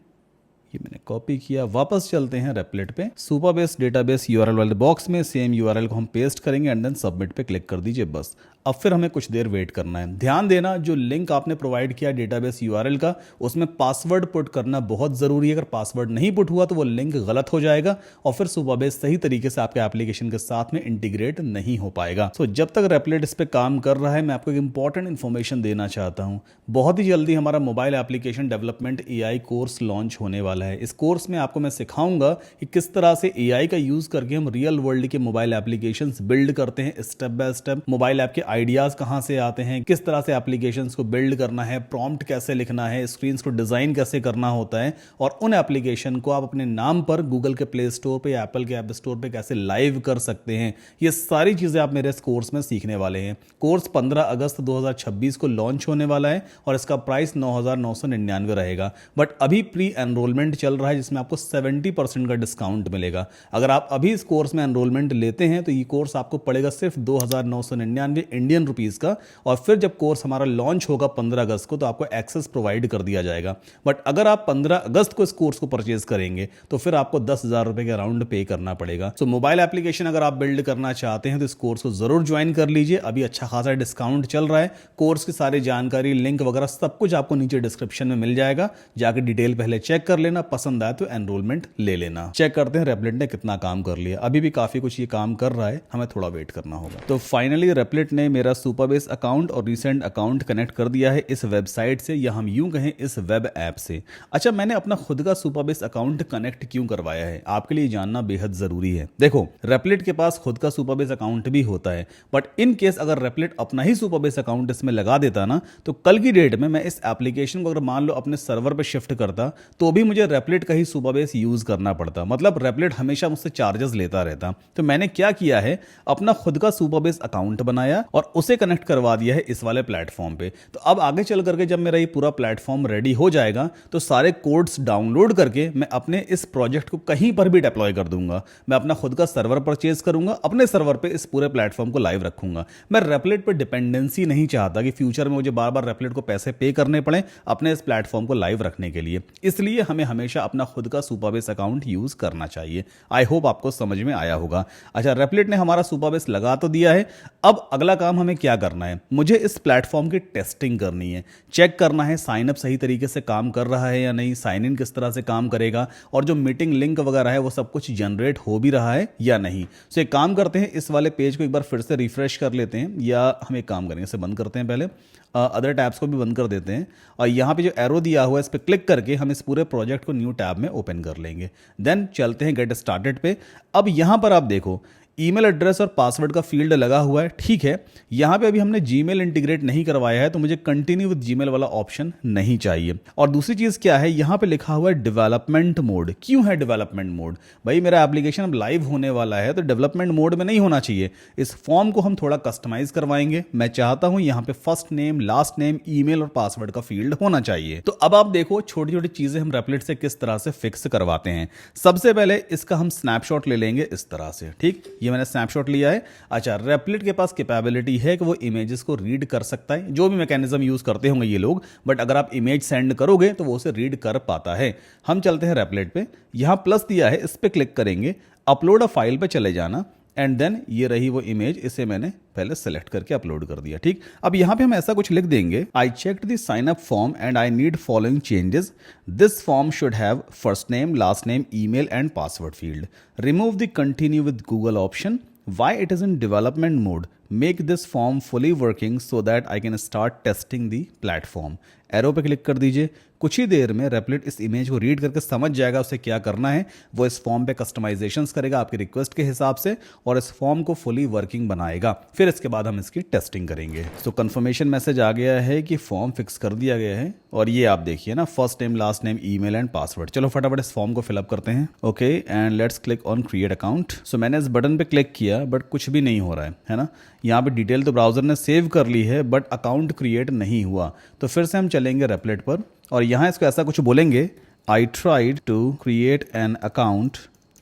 ये मैंने कॉपी किया। वापस चलते हैं रेपलेट पे, सुपरबेस डेटाबेस यूआरएल वाले बॉक्स में सेम यूआरएल को हम पेस्ट करेंगे एंड देन सबमिट पे क्लिक कर दीजिए बस। अब फिर हमें कुछ देर वेट करना है। ध्यान देना, जो लिंक आपने प्रोवाइड किया डेटाबेस यूआरएल का, उसमें पासवर्ड पुट करना बहुत ज़रूरी है। अगर पासवर्ड नहीं पुट हुआ तो वो लिंक गलत हो जाएगा और फिर सुपरबेस सही तरीके से आपके एप्लीकेशन के साथ में इंटीग्रेट नहीं हो पाएगा। सो जब तक रेपलेट इस पर काम कर रहा है, मैं आपको एक इंपॉर्टेंट इन्फॉर्मेशन देना चाहता हूँ। बहुत ही जल्दी हमारा mobile application development AI course launch होने वाला है। इस कोर्स में आपको मैं सिखाऊंगा कि किस तरह से एआई का यूज़ करके हम रियल वर्ल्ड के मोबाइल एप्लीकेशंस बिल्ड करते हैं step by step. Mobile app के आइडियाज़ कहाँ से आते हैं, किस तरह से एप्लीकेशंस को बिल्ड करना है, प्रॉम्प्ट कैसे लिखना है, स्क्रीन्स को डिज़ाइन कैसे करना होता है, और उन एप्लीकेशन को आप अपने नाम पर गूगल के प्ले स्टोर पे या एप्पल के ऐप स्टोर पे कैसे लाइव कर सकते हैं। ये सारी चीज़ें आप मेरे इस कोर्स में सीखने वाले हैं। कोर्स 15 अगस्त 2026 को लॉन्च होने वाला है और इसका प्राइस 9,999 रहेगा। बट अभी प्री एनरोलमेंट चल रहा है जिसमें आपको 70% का डिस्काउंट मिलेगा। अगर आप अभी इस कोर्स में एनरोलमेंट लेते हैं तो ये कोर्स आपको पड़ेगा सिर्फ 2,999 इंडियन रुपीज़ का, और फिर जब कोर्स हमारा लॉन्च होगा 15 अगस्त को तो आपको एक्सेस प्रोवाइड कर दिया जाएगा। बट अगर आप 15 अगस्त को इस कोर्स को परचेज करेंगे तो फिर आपको 10,000 रुपए के अराउंड पे करना पड़ेगा। सो मोबाइल एप्लीकेशन अगर आप बिल्ड करना चाहते हैं तो इस कोर्स को जरूर ज्वाइन कर लीजिए। अभी अच्छा खासा डिस्काउंट चल रहा है। कोर्स की सारी जानकारी, लिंक वगैरह सब कुछ आपको नीचे डिस्क्रिप्शन में मिल जाएगा। जाकर डिटेल पहले चेक कर लेना, पसंद आए तो एनरोलमेंट ले लेना। चेक करते हैं रेपलेट ने कितना काम कर लिया। अभी भी काफी कुछ ये काम कर रहा है, हमें थोड़ा वेट करना होगा। तो फाइनली रेपलेट ने मेरा सुपरबेस अकाउंट और रिसेंट अकाउंट कनेक्ट कर दिया है इस वेबसाइट से, या हम यूं कहें इस वेब ऐप से। अच्छा, मैंने अपना खुद का सुपरबेस अकाउंट कनेक्ट क्यों करवाया है, आपके लिए जानना बेहद जरूरी है। देखो, रेपलेट के पास खुद का सुपरबेस अकाउंट भी होता है, बट इन केस अगर रेपलेट अपना ही सुपरबेस अकाउंट इसमें लगा देता ना, तो कल की डेट में मैं इस एप्लीकेशन को अगर मान लो अपने सर्वर पर शिफ्ट करता तो भी मुझे रेपलेट का ही सुपरबेस यूज करना पड़ता। मतलब रेपलेट हमेशा मुझसे चार्जेस लेता रहता। तो मैंने क्या किया है, अपना खुद का सुपरबेस अकाउंट बनाया और उसे कनेक्ट करवा दिया है इस वाले प्लेटफॉर्म पे। तो अब आगे चल करके जब मेरा ये पूरा प्लेटफॉर्म रेडी हो जाएगा तो सारे कोड्स डाउनलोड करके मैं अपने इस प्रोजेक्ट को कहीं पर भी डिप्लॉय कर दूंगा। मैं अपना खुद का सर्वर परचेज करूंगा, अपने सर्वर पे इस पूरे प्लेटफॉर्म को लाइव रखूंगा। मैं रेपलेट पे डिपेंडेंसी नहीं चाहता कि फ्यूचर में मुझे बार बार रेपलेट को पैसे पे करने पड़े अपने इस प्लेटफॉर्म को लाइव रखने के लिए। इसलिए हमें हमेशा अपना खुद का सुपरबेस अकाउंट यूज करना चाहिए। आई होप आपको समझ में आया होगा। अच्छा, रेपलेट ने हमारा सुपरबेस लगा तो दिया है। अब अगला काम हमें क्या करना है, मुझे इस प्लेटफॉर्म की टेस्टिंग करनी है। चेक करना है साइन अप सही तरीके से काम कर रहा है या नहीं, साइन इन किस तरह से काम करेगा, और जो मीटिंग लिंक वगैरह है वो सब कुछ जनरेट हो भी रहा है या नहीं। सो एक काम करते हैं, इस वाले पेज को एक बार फिर से रिफ्रेश कर लेते हैं, या हम एक काम करेंगे, इसे बंद करते हैं, पहले अदर टैब्स को भी बंद कर देते हैं, और यहाँ पे जो एरो दिया हुआ है इस पर क्लिक करके हम इस पूरे प्रोजेक्ट को न्यू टैब में ओपन कर लेंगे। देन चलते हैं गेट स्टार्टेड पे। अब यहाँ पर आप देखो ईमेल एड्रेस और पासवर्ड का फील्ड लगा हुआ है, ठीक है। यहाँ पे अभी हमने जीमेल इंटीग्रेट नहीं करवाया है तो मुझे कंटिन्यू विद जीमेल वाला ऑप्शन नहीं चाहिए। और दूसरी चीज़ क्या है, यहाँ पे लिखा हुआ है डेवलपमेंट मोड। क्यों है डेवलपमेंट मोड? भाई मेरा एप्लीकेशन अब लाइव होने वाला है तो डेवलपमेंट मोड में नहीं होना चाहिए। इस फॉर्म को हम थोड़ा कस्टमाइज करवाएंगे। मैं चाहता हूँ यहाँ पे first name, last name, email और पासवर्ड का फील्ड होना चाहिए। तो अब आप देखो छोटी छोटी चीज़ें हम रेपलेट से किस तरह से फिक्स करवाते हैं। सबसे पहले इसका हम स्नैपशॉट ले लेंगे इस तरह से, ठीक। ये मैंने स्नैपशॉट लिया है। अच्छा, रेपलेट के पास कैपेबिलिटी है कि वो इमेजेस को रीड कर सकता है, जो भी मैकेनिज्म यूज करते होंगे ये लोग, बट अगर आप इमेज सेंड करोगे तो वो उसे रीड कर पाता है। हम चलते हैं रेपलेट पे, यहां प्लस दिया है, इस पे क्लिक करेंगे, अपलोड अ फाइल पे चले जाना, एंड देन ये रही वो इमेज, इसे मैंने पहले सेलेक्ट करके अपलोड कर दिया, ठीक। अब यहां पे हम ऐसा कुछ लिख देंगे, I checked the sign up form and I need following changes. This form should have first name, last name, email and password field. Remove the continue with Google option. Why it is in development mode? Make this form fully working so that I can start testing the platform. Arrow पे click कर दीजिए। कुछ ही देर में रेपलेट इस image को read करके समझ जाएगा उसे क्या करना है। वो इस फॉर्म पे कस्टमाइजेशंस करेगा आपकी रिक्वेस्ट के हिसाब से और इस फॉर्म को फुली वर्किंग बनाएगा। फिर इसके बाद हम इसकी टेस्टिंग करेंगे। सो कंफर्मेशन मैसेज आ गया है कि फॉर्म फिक्स कर दिया गया है, और ये आप देखिए ना, first name, last name, email and password. चलो फटाफट इस फॉर्म को फिलअप करते हैं। Okay, and let's click on create account. So मैंने इस बटन पे क्लिक किया बट कुछ भी नहीं हो रहा है ना। यहाँ पे डिटेल तो ब्राउजर ने सेव कर ली है बट अकाउंट क्रिएट नहीं हुआ। तो फिर से हम चलेंगे रेपलेट पर और यहाँ इसको ऐसा कुछ बोलेंगे, I tried to create an account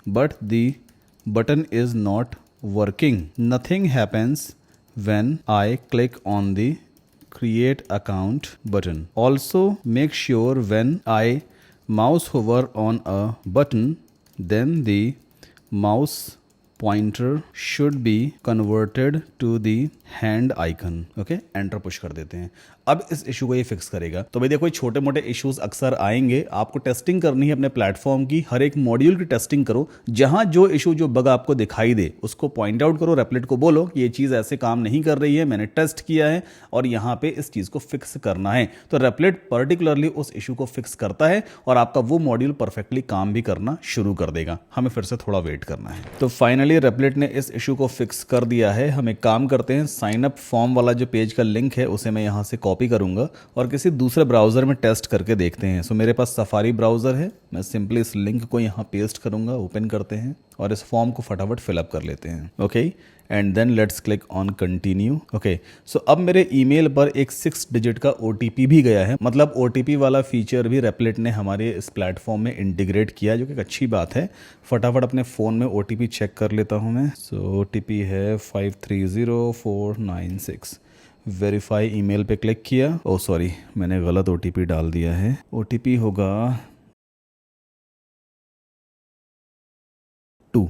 but the button is not working. Nothing happens when I click on the create account button. Also make sure when I mouse hover on a button, then the mouse pointer should be converted to the hand icon. Okay, enter push कर देते हैं। अब इस issue को ये fix करेगा। तो भाई देखो, छोटे मोटे इश्यूज अक्सर आएंगे, आपको टेस्टिंग करनी है अपने प्लेटफॉर्म की, हर एक मॉड्यूल की टेस्टिंग करो। जहां जो इशू जो बग आपको दिखाई दे उसको पॉइंट आउट करो, रेपलेट को बोलो कि ये चीज़ ऐसे काम नहीं कर रही है, मैंने टेस्ट किया है और यहाँ पे इस चीज़ को फिक्स करना है। तो रेपलेट पर्टिकुलरली उस इशू को फिक्स करता है और आपका वो मॉड्यूल परफेक्टली काम भी करना शुरू कर देगा। हमें फिर से थोड़ा वेट करना है। तो फाइनली रेपलेट ने इस इशू को फिक्स कर दिया है। हम एक काम करते हैं, साइन अप फॉर्म वाला जो पेज का लिंक है उसे मैं यहाँ से कॉपी करूंगा और किसी दूसरे ब्राउज़र में टेस्ट करके देखते हैं। सो मेरे पास सफारी ब्राउज़र है, मैं सिंपली इस लिंक को यहाँ पेस्ट करूंगा, ओपन करते हैं और इस फॉर्म को फटाफट फिलअप कर लेते हैं। Okay, and then let's click on continue. Okay, so अब मेरे ईमेल पर एक 6 डिजिट का OTP भी गया है, मतलब OTP वाला फीचर भी रेपलेट ने हमारे इस प्लेटफॉर्म में इंटीग्रेट किया है, जो कि एक अच्छी बात है। फटाफट अपने फ़ोन में OTP चेक कर लेता हूँ मैं। सो OTP है 530496। वेरीफाई ईमेल पे क्लिक किया। ओह सॉरी, मैंने गलत OTP डाल दिया है। OTP होगा 2।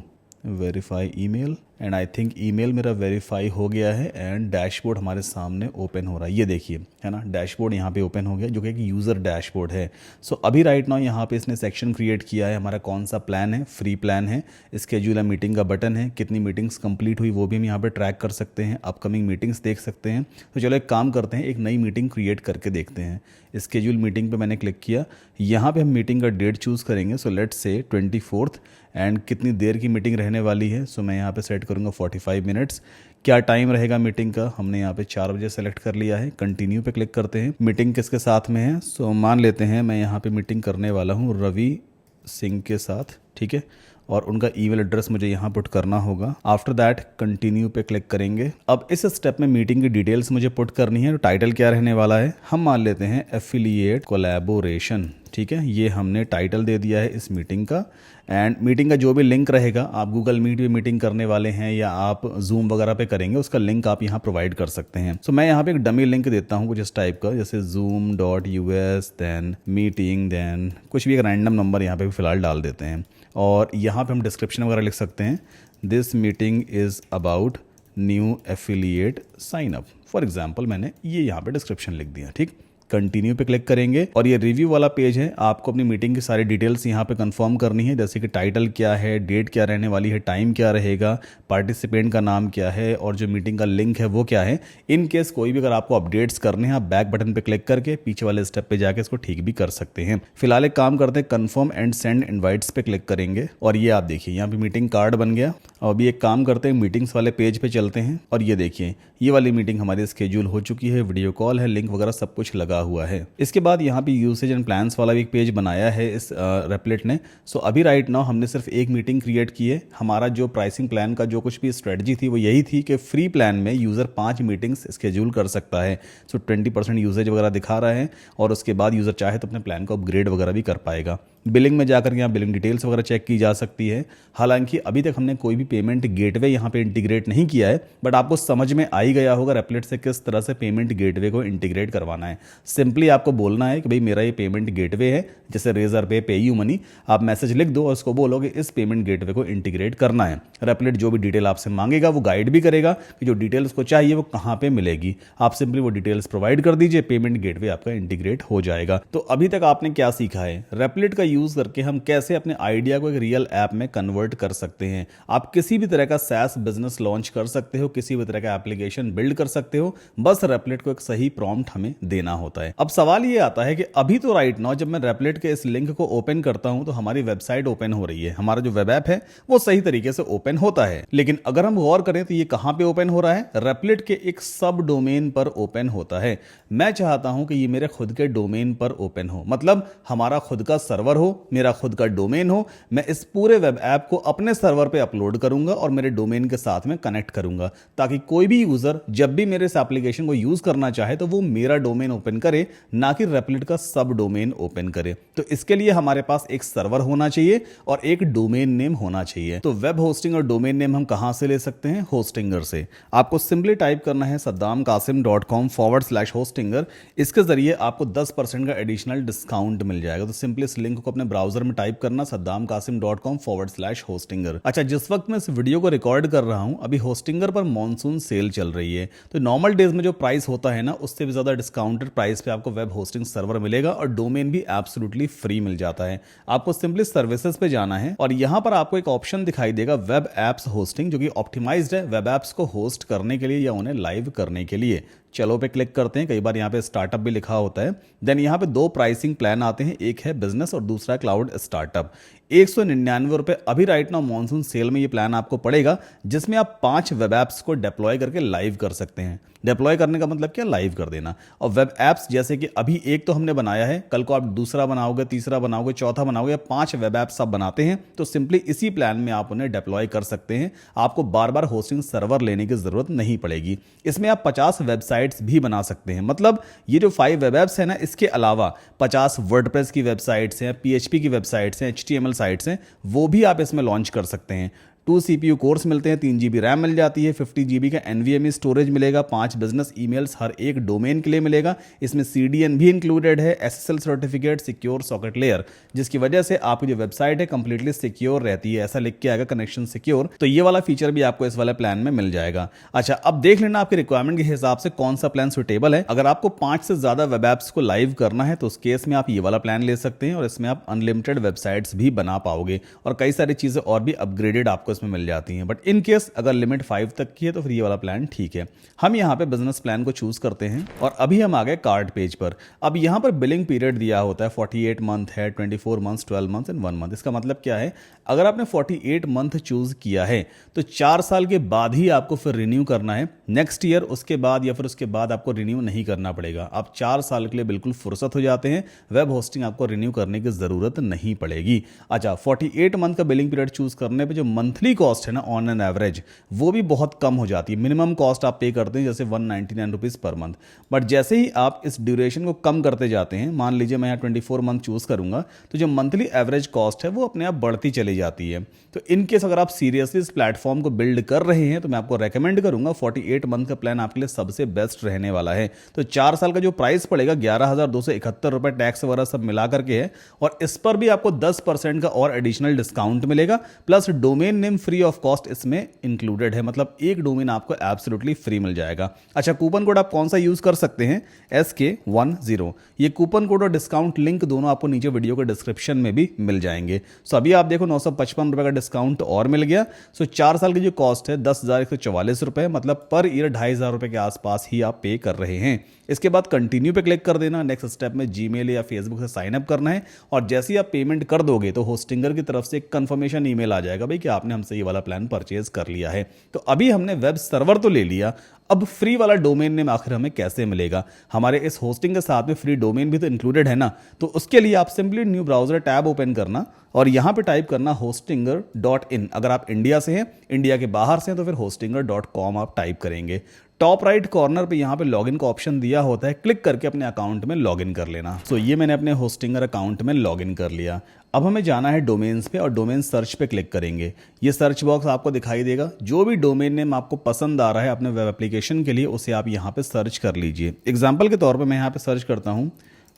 Verify email, and I think email मेरा वेरीफाई हो गया है एंड डैशबोर्ड हमारे सामने ओपन हो रहा है। ये देखिए, है ना, डैशबोर्ड यहाँ पे ओपन हो गया, जो कि एक यूज़र डैशबोर्ड है। सो अभी राइट नाउ यहाँ पे इसने सेक्शन क्रिएट किया है, हमारा कौन सा प्लान है, फ्री प्लान है। स्केड्यूल मीटिंग का बटन है, कितनी मीटिंग्स कंप्लीट हुई वो भी हम यहाँ पे ट्रैक कर सकते हैं, अपकमिंग मीटिंग्स देख सकते हैं। तो चलो एक काम करते हैं, एक नई मीटिंग क्रिएट करके देखते हैं। स्केड्यूल मीटिंग पे मैंने क्लिक किया, यहाँ पे हम मीटिंग का डेट चूज़ करेंगे। So let's say 24th, and कितनी देर की मीटिंग रहने वाली है। सो मैं यहाँ पे सेट करूँगा 45 मिनट्स। क्या टाइम रहेगा मीटिंग का, हमने यहाँ पे 4 बजे सेलेक्ट कर लिया है। कंटिन्यू पे क्लिक करते हैं। मीटिंग किसके साथ में है, सो मान लेते हैं मैं यहाँ पे मीटिंग करने वाला हूँ रवि सिंह के साथ, ठीक है, और उनका ईमेल एड्रेस मुझे यहाँ पुट करना होगा। आफ्टर दैट कंटिन्यू पे क्लिक करेंगे। अब इस स्टेप में मीटिंग की डिटेल्स मुझे पुट करनी है। तो टाइटल क्या रहने वाला है, हम मान लेते हैं एफिलिएट कोलैबोरेशन, ठीक है, ये हमने टाइटल दे दिया है इस मीटिंग का। एंड मीटिंग का जो भी लिंक रहेगा, आप गूगल मीट पे मीटिंग करने वाले हैं या आप जूम वगैरह पे करेंगे, उसका लिंक आप यहाँ प्रोवाइड कर सकते हैं। सो मैं यहाँ पे एक डमी लिंक देता हूँ कुछ इस टाइप का, जैसे zoom.us देन मीटिंग देन कुछ भी एक रैंडम नंबर यहाँ पे फिलहाल डाल देते हैं। और यहाँ पे हम डिस्क्रिप्शन वगैरह लिख सकते हैं, this meeting is about new affiliate sign up, for example मैंने ये यहाँ पे डिस्क्रिप्शन लिख दिया। ठीक, कंटिन्यू पे क्लिक करेंगे और ये रिव्यू वाला पेज है। आपको अपनी मीटिंग की सारी डिटेल्स यहाँ पे कंफर्म करनी है, जैसे कि टाइटल क्या है, डेट क्या रहने वाली है, टाइम क्या रहेगा, पार्टिसिपेंट का नाम क्या है और जो मीटिंग का लिंक है वो क्या है। इन केस कोई भी अगर आपको अपडेट्स करने हैं, आप बैक बटन पे क्लिक करके पीछे वाले स्टेप पे जाके इसको ठीक भी कर सकते हैं। फिलहाल एक काम करते हैं, कन्फर्म एंड सेंड इन्वाइट्स पे क्लिक करेंगे और ये आप देखिए यहाँ पे मीटिंग कार्ड बन गया। और अभी एक काम करते हैं, मीटिंग्स वाले पेज पे चलते हैं और ये देखिए ये वाली मीटिंग हमारी स्केड्यूल हो चुकी है, वीडियो कॉल है, लिंक वगैरह सब कुछ लगा हुआ है। इसके बाद यहाँ पे यूसेज एंड प्लान्स वाला भी एक पेज बनाया है इस रेपलेट ने। सो अभी राइट नाउ हमने सिर्फ एक मीटिंग क्रिएट की है। हमारा जो प्राइसिंग प्लान का जो कुछ भी स्ट्रेटजी थी वो यही थी कि फ्री प्लान में यूज़र 5 मीटिंग्स स्केड्यूल कर सकता है। सो 20% यूसेज वगैरह दिखा रहा है और उसके बाद यूज़र चाहे तो अपने प्लान को अपग्रेड वगैरह भी कर पाएगा। बिलिंग में जाकर यहाँ बिलिंग डिटेल्स वगैरह चेक की जा सकती है। हालांकि अभी तक हमने कोई भी पेमेंट गेटवे यहाँ पे इंटीग्रेट नहीं किया है, बट आपको समझ में आ ही गया होगा रेपलेट से किस तरह से पेमेंट गेटवे को इंटीग्रेट करवाना है। सिंपली आपको बोलना है कि भाई मेरा ये पेमेंट गेटवे है, जैसे रेजर पे, पेयू मनी, आप मैसेज लिख दो और उसको बोलो कि इस पेमेंट गेटवे को इंटीग्रेट करना है। रेपलेट जो भी डिटेल आपसे मांगेगा वो गाइड भी करेगा कि जो डिटेल्स को चाहिए वो कहाँ पे मिलेगी। आप सिंपली वो डिटेल्स प्रोवाइड कर दीजिए, पेमेंट गेटवे आपका इंटीग्रेट हो जाएगा। तो अभी तक आपने क्या सीखा है, रेपलेट का यूज करके हम कैसे अपने आइडिया को एक रियल ऐप में कन्वर्ट कर सकते हैं। आप किसी भी तरह का SaaS बिजनेस लॉन्च कर सकते हो, किसी भी तरह का एप्लीकेशन बिल्ड कर सकते हो, बस रेपलेट को एक सही प्रॉम्प्ट हमें देना होता है। अब सवाल ये आता है कि अभी तो राइट नाउ जब मैं रेपलेट के इस लिंक को ओपन करता हूं तो हमारी वेबसाइट ओपन हो रही है, हमारा जो वेब ऐप है वो सही तरीके से ओपन होता है। लेकिन अगर हम गौर करें तो ये कहां पे ओपन हो रहा है, रेपलेट के एक सब डोमेन पर ओपन होता है। मैं चाहता हूं कि ये मेरे खुद के डोमेन पर ओपन हो, मतलब हमारा खुद का सर्वर हो, मेरा खुद का डोमेन हो। मैं इस पूरे वेब ऐप को अपने सर्वर पे अपलोड करूंगा और मेरे डोमेन के साथ में कनेक्ट करूंगा, ताकि कोई भी यूजर जब भी मेरे इस एप्लीकेशन को यूज करना चाहे तो वो मेरा डोमेन ओपन करे, ना कि रेपलिट का सब डोमेन ओपन करे। तो इसके लिए हमारे पास एक सर्वर होना चाहिए और एक डोमेन नेम होना चाहिए। तो वेब होस्टिंग और डोमेन नेम हम कहां से ले सकते हैं? होस्टिंगर से। आपको सिंपली टाइप करना है saddamkasim.com/hostinger। इसके जरिए आपको 10% का एडिशनल डिस्काउंट मिल जाएगा। तो सिंपली इस लिंक को अपने ब्राउजर में टाइप करना saddamkasim.com/hostinger। अच्छा, जिस वक्त मैं इस वीडियो को रिकॉर्ड कर रहा हूं, अभी होस्टिंगर पर मॉनसून सेल चल रही है। तो नॉर्मल डेज में जो प्राइस होता है ना, उससे भी ज्यादा डिस्काउंटेड प्राइस पे आपको वेब होस्टिंग सर्वर मिलेगा और डोमेन भी एब्सोल्युटली फ्री मिल जाता है। आपको सिंपली सर्विसेज पे जाना है और यहां पर आपको एक ऑप्शन दिखाई देगा वेब एप्स होस्टिंग, जो कि ऑप्टिमाइज्ड है वेब एप्स को होस्ट करने के लिए या उन्हें लाइव करने के लिए। चलो पे क्लिक करते हैं। कई बार यहाँ पे स्टार्टअप भी लिखा होता है। देन यहाँ पे 2 प्राइसिंग प्लान आते हैं, एक है बिजनेस और दूसरा क्लाउड स्टार्टअप। 199 रुपए अभी राइट नाउ मॉनसून सेल में ये प्लान आपको पड़ेगा, जिसमें आप 5 वेब एप्स को डिप्लॉय करके लाइव कर सकते हैं। डिप्लॉय करने का मतलब क्या? लाइव कर देना। और वेब एप्स जैसे कि अभी एक तो हमने बनाया है, कल को आप दूसरा बनाओगे, तीसरा बनाओगे, चौथा बनाओगे, 5 वेब एप्स आप बनाते हैं तो सिंपली इसी प्लान में आप उन्हें डिप्लॉय कर सकते हैं। आपको बार बार होस्टिंग सर्वर लेने की जरूरत नहीं पड़ेगी। इसमें आप 50 वेबसाइट्स भी बना सकते हैं। मतलब ये जो 5 वेब एप्स है ना, इसके अलावा 50 वर्डप्रेस की वेबसाइट्स हैं, PHP की वेबसाइट्स हैं, HTML साइट्स हैं, वो भी आप इसमें लॉन्च कर सकते हैं। 2 CPU कोर्स मिलते हैं, 3 GB रैम मिल जाती है, 50 GB का NVMe स्टोरेज मिलेगा, 5 बिजनेस ईमेल्स हर एक डोमेन के लिए मिलेगा। इसमें CDN भी इंक्लूडेड है, SSL certificate, secure socket layer, जिसकी वजह से आपकी जो वेबसाइट है कंप्लीटली सिक्योर रहती है। ऐसा लिख के आएगा कनेक्शन सिक्योर। तो ये वाला फीचर भी आपको इस वाले प्लान में मिल जाएगा। अच्छा, अब देख लेना आपके रिक्वायरमेंट के हिसाब से कौन सा प्लान सुटेबल है। अगर आपको 5 से ज्यादा वेब एप्स को लाइव करना है तो उस केस में आप ये वाला प्लान ले सकते हैं और इसमें आप अनलिमिटेड वेबसाइट्स भी बना पाओगे और कई सारी चीजें और भी अपग्रेडेड आपको इसमें मिल जाती हैं। बट इन केस अगर लिमिट 5 तक की है तो फिर ये वाला प्लान ठीक है। हम यहाँ पे बिजनेस प्लान को चूज करते हैं और अभी हम आ गए कार्ड पेज पर। अब यहाँ पर बिलिंग पीरियड दिया होता है, 48 मंथ है, 24 मंथ, 12 मंथ एंड 1 मंथ। इसका मतलब क्या है? अगर आपने 48 मंथ चूज किया है तो 4 साल के बाद ही आपको फिर रिन्यू करना है। नेक्स्ट ईयर उसके बाद या फिर उसके बाद आपको रिन्यू नहीं करना पड़ेगा। आप 4 साल के लिए बिल्कुल फुर्सत हो जाते हैं। वेब होस्टिंग आपको रिन्यू करने की जरूरत नहीं पड़ेगी। अच्छा, 48 मंथ का बिलिंग पीरियड चूज करने पे जो मंथली कॉस्ट है ना, ऑन एन एवरेज वो भी बहुत कम हो जाती है। मिनिमम कॉस्ट आप पे करते हैं जैसे 199 रुपीज पर मंथ। बट जैसे ही आप इस ड्यूरेशन को कम करते जाते हैं, मान लीजिए मैं यहाँ 24 मंथ चूज करूंगा, तो जो मंथली एवरेज कॉस्ट है वो अपने आप बढ़ती चली जाती है। तो इनकेस अगर आप सीरियसली इस प्लेटफॉर्म को बिल्ड कर रहे हैं तो मैं आपको रेकमेंड करूंगा 48 मंथ का प्लान आपके लिए सबसे बेस्ट रहने वाला है। तो 4 साल का जो प्राइस पड़ेगा 11,271 रुपए टैक्स वगैरह सब मिला करके है और इस पर भी आपको 10% का और एडिशनल डिस्काउंट मिलेगा, plus domain name free of cost इसमें इंक्लूडेड है। मतलब एक डोमेन आपको एब्सोल्युटली फ्री मिल जाएगा। अच्छा, कूपन कोड आप कौन सा यूज कर सकते हैं? SK10। ये कूपन कोड और डिस्काउंट लिंक दोनों आपको नीचे वीडियो के डिस्क्रिप्शन में भी मिल जाएंगे। सो अभी आप देखो 955 रुपए का डिस्काउंट और मिल गया। सो 4 साल की जो कॉस्ट है 10,144 रुपए, मतलब पर ईयर 2,500 रुपए के आसपास ही आप पे कर रहे हैं। इसके बाद कंटिन्यू पे क्लिक कर देना। नेक्स्ट स्टेप में जीमेल या फेसबुक से साइन अप करना है और जैसे ही आप पेमेंट कर दोगे तो होस्टिंगर की तरफ से एक कंफर्मेशन ईमेल आ जाएगा भाई कि आपने हमसे ये वाला प्लान परचेज कर लिया है। तो अभी हमने वेब सर्वर तो ले लिया, अब फ्री वाला डोमेन नेम आखिर हमें कैसे मिलेगा? हमारे इस होस्टिंग के साथ में फ्री डोमेन भी तो इंक्लूडेड है ना। तो उसके लिए आप simply new browser tab open करना और यहां पे टाइप करना hostinger.in। अगर आप इंडिया से हैं, इंडिया के बाहर से हैं तो फिर hostinger.com आप टाइप करेंगे। टॉप राइट कॉर्नर पे यहाँ पे लॉगिन का ऑप्शन दिया होता है, क्लिक करके अपने अकाउंट में लॉगिन कर लेना। तो ये मैंने अपने होस्टिंगर अकाउंट में लॉगिन कर लिया। अब हमें जाना है डोमेन्स पे और डोमेन सर्च पे क्लिक करेंगे। ये सर्च बॉक्स आपको दिखाई देगा। जो भी डोमेन नेम आपको पसंद आ रहा है अपने वेब एप्लीकेशन के लिए उसे आप यहाँ पे सर्च कर लीजिए। एग्जाम्पल के तौर पर मैं यहाँ पे सर्च करता हूँ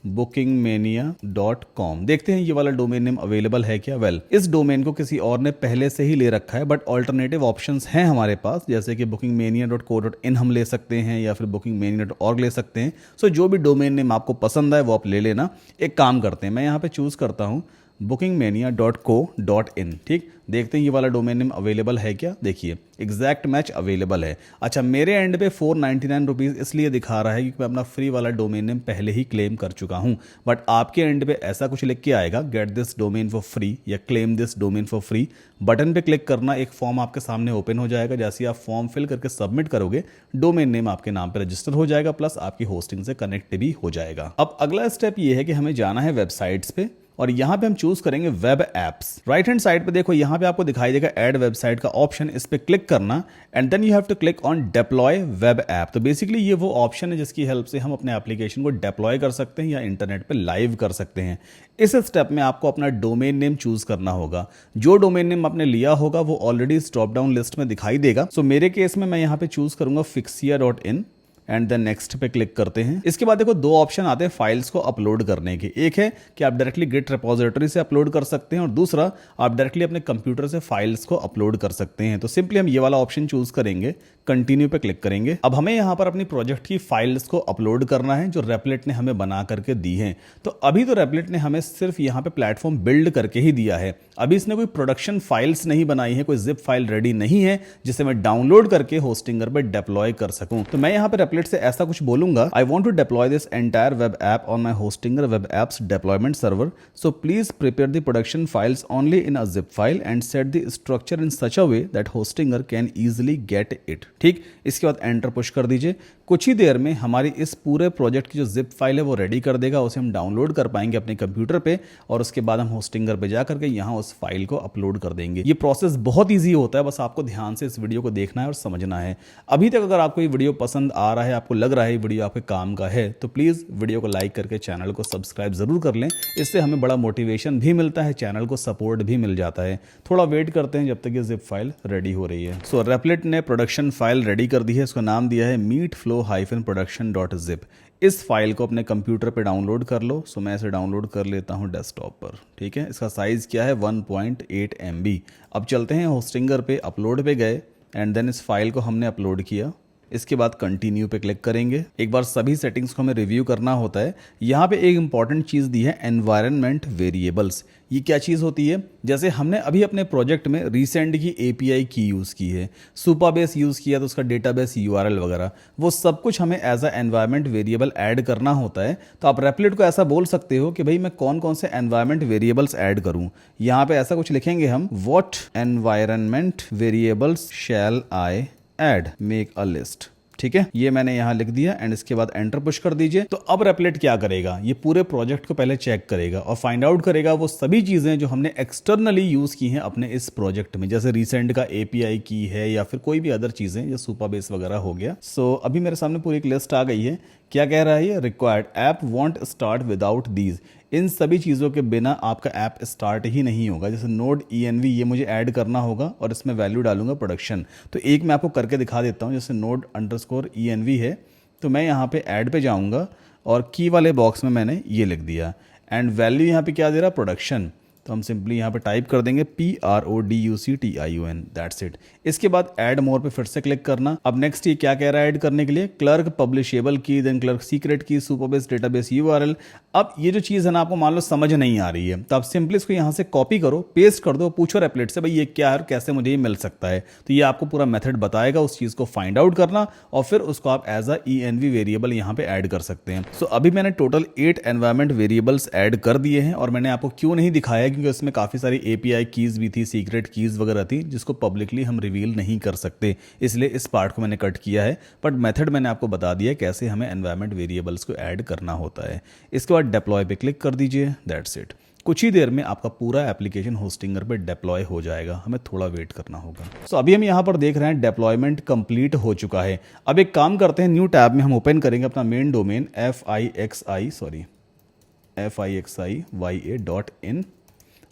bookingmania.com। देखते हैं ये वाला डोमेन नेम अवेलेबल है क्या। वेल, इस डोमेन को किसी और ने पहले से ही ले रखा है, बट ऑल्टरनेटिव ऑप्शंस हैं हमारे पास, जैसे कि bookingmania.co.in हम ले सकते हैं या फिर bookingmania.org ले सकते हैं। सो जो भी डोमेन नेम आपको पसंद आए वो आप ले लेना। एक काम करते हैं, मैं यहाँ पे चूज करता हूँ bookingmania.co.in। ठीक, देखते हैं ये वाला डोमेन नेम अवेलेबल है क्या। देखिए एग्जैक्ट मैच अवेलेबल है। अच्छा, मेरे एंड पे 499 रुपीज़ इसलिए दिखा रहा है क्योंकि मैं अपना फ्री वाला डोमेन नेम पहले ही क्लेम कर चुका हूं। बट आपके एंड पे ऐसा कुछ लिख के आएगा get this domain for free या claim this domain for free. Button पे क्लिक करना, एक फॉर्म आपके सामने ओपन हो जाएगा। जैसे ही आप फॉर्म फिल करके सबमिट करोगे डोमेन नेम आपके नाम पे रजिस्टर हो जाएगा, प्लस आपकी होस्टिंग से कनेक्ट भी हो जाएगा। अब अगला स्टेप ये है कि हमें जाना है वेबसाइट्स पे और यहाँ पे हम चूज करेंगे web apps. Right hand side पे देखो यहाँ पे आपको दिखाई देगा ऐड वेबसाइट का ऑप्शन, इस पे क्लिक करना and then you have to click on deploy web app. तो बेसिकली ये वो ऑप्शन है जिसकी हेल्प से हम अपने एप्लीकेशन को डिप्लॉय कर सकते हैं या इंटरनेट पे लाइव कर सकते हैं। इस स्टेप में आपको अपना डोमेन नेम चूज करना होगा। जो डोमेन नेम आपने लिया होगा वो ऑलरेडी इस ड्रॉप डाउन लिस्ट में दिखाई देगा। सो मेरे केस में मैं यहाँ पे चूज करूंगा fixia.in एंड देन नेक्स्ट पे क्लिक करते हैं। इसके बाद देखो दो ऑप्शन आते हैं फाइल्स को अपलोड करने के। एक है कि आप डायरेक्टली गिट रिपोजिटरी से अपलोड कर सकते हैं और दूसरा आप डायरेक्टली अपने कंप्यूटर से फाइल्स को अपलोड कर सकते हैं। तो सिंपली हम ये वाला ऑप्शन चूज करेंगे, कंटिन्यू पे क्लिक करेंगे। अब हमें यहाँ पर अपनी प्रोजेक्ट की फाइल्स को अपलोड करना है जो रेपलेट ने हमें बना करके दी है। तो अभी तो रेपलेट ने हमें सिर्फ यहाँ पे प्लेटफॉर्म बिल्ड करके ही दिया है, अभी इसने कोई प्रोडक्शन फाइल्स नहीं बनाई है, कोई जिप फाइल रेडी नहीं है जिसे मैं डाउनलोड करके होस्टिंगर पे डिप्लॉय कर सकूं। तो मैं यहाँ पे रेपलेट से ऐसा कुछ बोलूंगा, I want to deploy this entire web app on my Hostinger web apps deployment server, so please prepare the production files only in a zip file and set the structure in such a way that Hostinger can easily get it. ठीक, इसके बाद enter push कर दीजिए। कुछ ही देर में हमारी इस पूरे प्रोजेक्ट की जो जिप फाइल है वो रेडी कर देगा, उसे हम डाउनलोड कर पाएंगे अपने कंप्यूटर पे और उसके बाद हम होस्टिंगर पे जा करके यहाँ उस फाइल को अपलोड कर देंगे। ये प्रोसेस बहुत ईजी होता है, बस आपको ध्यान से इस वीडियो को देखना है और समझना है। अभी तक अगर आपको ये वीडियो पसंद आ रहा है, आपको लग रहा है ये वीडियो आपके काम का है, तो प्लीज़ वीडियो को लाइक करके चैनल को सब्सक्राइब जरूर कर लें। इससे हमें बड़ा मोटिवेशन भी मिलता है, चैनल को सपोर्ट भी मिल जाता है। थोड़ा वेट करते हैं जब तक ये जिप फाइल रेडी हो रही है। सो रेपलेट ने प्रोडक्शन फाइल रेडी कर दी है, इसका नाम दिया है meetflow-production.zip। इस फाइल को अपने कंप्यूटर पे डाउनलोड कर लो। सो मैं इसे डाउनलोड कर लेता हूँ डेस्कटॉप पर। ठीक है, इसका साइज़ क्या है 1.8 MB। अब चलते हैं होस्टिंगर पे, अपलोड पे गए एंड देन इस फाइल को हमने अपलोड किया। इसके बाद कंटिन्यू पे क्लिक करेंगे। एक बार सभी सेटिंग्स को हमें रिव्यू करना होता है। यहाँ पे एक इंपॉर्टेंट चीज़ दी है एनवायरनमेंट वेरिएबल्स। ये क्या चीज़ होती है? जैसे हमने अभी अपने प्रोजेक्ट में रिसेंट की API की यूज़ की है, सुपरबेस यूज़ किया तो उसका डेटाबेस URL वगैरह, वो सब कुछ हमें as a environment variable add करना होता है। तो आप रेपलेट को ऐसा बोल सकते हो कि भाई मैं कौन कौन से एनवायरनमेंट वेरिएबल्स ऐड करूँ। यहाँ पे ऐसा कुछ लिखेंगे हम, what environment variables shall I add, make a list. ठीक है, ये मैंने यहां लिख दिया एंड इसके बाद एंटर पुश कर दीजिए। तो अब रेपलेट क्या करेगा, ये पूरे प्रोजेक्ट को पहले चेक करेगा और फाइंड आउट करेगा वो सभी चीजें जो हमने एक्सटर्नली यूज की हैं अपने इस प्रोजेक्ट में, जैसे रिसेंट का API की है या फिर कोई भी अदर चीजें, जो सुपरबेस वगैरह हो गया। सो अभी मेरे सामने पूरी एक लिस्ट आ गई है। क्या कह रहा है ये, required app won't start without these. इन सभी चीज़ों के बिना आपका ऐप स्टार्ट ही नहीं होगा। जैसे नोड ENV ये मुझे ऐड करना होगा और इसमें वैल्यू डालूंगा प्रोडक्शन। तो एक मैं आपको करके दिखा देता हूँ। जैसे नोड _ENV है, तो मैं यहाँ पे ऐड पे जाऊँगा और की वाले बॉक्स में मैंने ये लिख दिया एंड वैल्यू यहाँ पे क्या दे रहा, प्रोडक्शन। तो हम सिंपली यहाँ पे टाइप कर देंगे PRODUCTION, दैट्स इट। इसके बाद ऐड मोर पे फिर से क्लिक करना। अब नेक्स्ट ये क्या कह रहा है ऐड करने के लिए, क्लर्क पब्लिशेबल की, देन क्लर्क सीक्रेट की, सुपरबेस डेटाबेस URL। अब ये जो चीज़ है ना आपको मान लो समझ नहीं आ रही है, तो आप सिंपली इसको यहाँ से कॉपी करो, पेस्ट कर दो, पूछो रेपलेट से भाई ये क्या है और कैसे मुझे ये मिल सकता है। तो ये आपको पूरा मेथड बताएगा उस चीज़ को फाइंड आउट करना और फिर उसको आप एज अ ENV वेरिएबल यहाँ पे ऐड कर सकते हैं। सो अभी मैंने टोटल 8 एनवायरमेंट वेरिएबल्स ऐड कर दिए हैं और मैंने आपको क्यों नहीं दिखाया, क्योंकि उसमें काफ़ी सारी API कीज़ भी थी, सीक्रेट कीज़ वगैरह थी जिसको पब्लिकली हम रिवील नहीं कर सकते, इसलिए इस पार्ट को मैंने कट किया है। बट मेथड मैंने आपको बता दिया कैसे हमें एनवायरमेंट वेरिएबल्स को ऐड करना होता है। इसके बाद डिप्लॉय पे क्लिक कर दीजिए, दैट्स इट। कुछ ही देर में आपका पूरा एप्लीकेशन होस्टिंगर पे डिप्लॉय हो जाएगा, हमें थोड़ा वेट करना होगा। सो अभी हम यहाँ पर देख रहे हैं डिप्लॉयमेंट कंप्लीट हो चुका है। अब एक काम करते हैं, न्यू टैब में हम ओपन करेंगे अपना मेन डोमेन fixia.in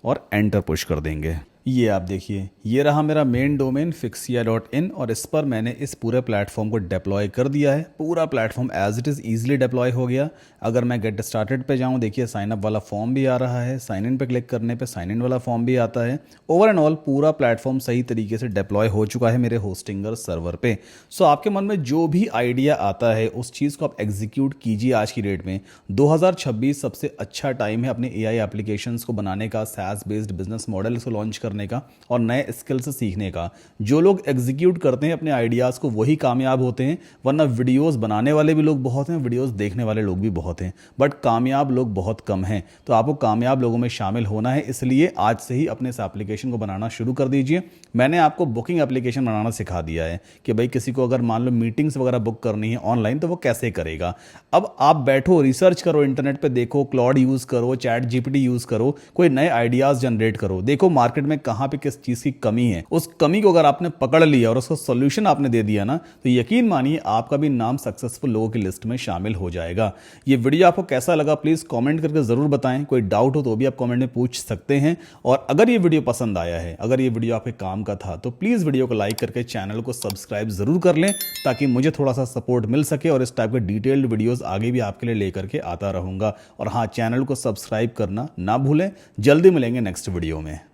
और एंटर पुश कर देंगे। ये आप देखिए, ये रहा मेरा मेन डोमेन fixia.in और इस पर मैंने इस पूरे प्लेटफॉर्म को डिप्लॉय कर दिया है। पूरा platform as it is easily deploy हो गया। अगर मैं गेट स्टार्टेड पे जाऊँ, देखिए साइन अप वाला फॉर्म भी आ रहा है, साइन इन पे क्लिक करने पे साइन इन वाला फॉर्म भी आता है। ओवर एंड ऑल पूरा प्लेटफॉर्म सही तरीके से डिप्लॉय हो चुका है मेरे होस्टिंगर सर्वर पे। सो आपके मन में जो भी आइडिया आता है उस चीज़ को आप एग्जीक्यूट कीजिए। आज की डेट में 2026 सबसे अच्छा टाइम है अपने AI एप्लीकेशंस को बनाने का, SaaS बेस्ड बिजनेस मॉडल को लॉन्च करने करने का और नए स्किल्स सीखने का। जो लोग एग्जीक्यूट करते हैं अपने आइडियाज़ को वही कामयाब होते हैं, वरना वीडियोज़ बनाने वाले भी लोग बहुत हैं, वीडियोज़ देखने वाले लोग भी बहुत हैं, बट कामयाब लोग बहुत कम हैं। तो आपको कामयाब लोगों में शामिल होना है, इसलिए आज से ही अपने इस एप्लीकेशन को बनाना शुरू कर दीजिए। मैंने आपको बुकिंग एप्लीकेशन बनाना सिखा दिया है कि भाई किसी को अगर मान लो मीटिंग्स वगैरह बुक करनी है ऑनलाइन तो वो कैसे करेगा। अब आप बैठो, रिसर्च करो, इंटरनेट पे देखो, क्लाउड यूज़ करो, चैट जीपीटी यूज़ करो, कोई नए आइडियाज़ जनरेट करो, देखो मार्केट में कहाँ पे किस चीज़ की कमी है। उस कमी को अगर आपने पकड़ लिया और उसका सोल्यूशन आपने दे दिया ना, तो यकीन मानिए आपका भी नाम सक्सेसफुल लोगों की लिस्ट में शामिल हो जाएगा। ये वीडियो आपको कैसा लगा प्लीज़ कमेंट करके ज़रूर बताएं। कोई डाउट हो तो भी आप कमेंट में पूछ सकते हैं। और अगर ये वीडियो पसंद आया है, अगर ये वीडियो आपके काम का था, तो प्लीज़ वीडियो को लाइक करके चैनल को सब्सक्राइब ज़रूर कर लें, ताकि मुझे थोड़ा सा सपोर्ट मिल सके और इस टाइप के डिटेल्ड वीडियोज़ आगे भी आपके लिए लेकर के आता रहूँगा। और हाँ, चैनल को सब्सक्राइब करना ना भूलें। जल्दी मिलेंगे नेक्स्ट वीडियो में।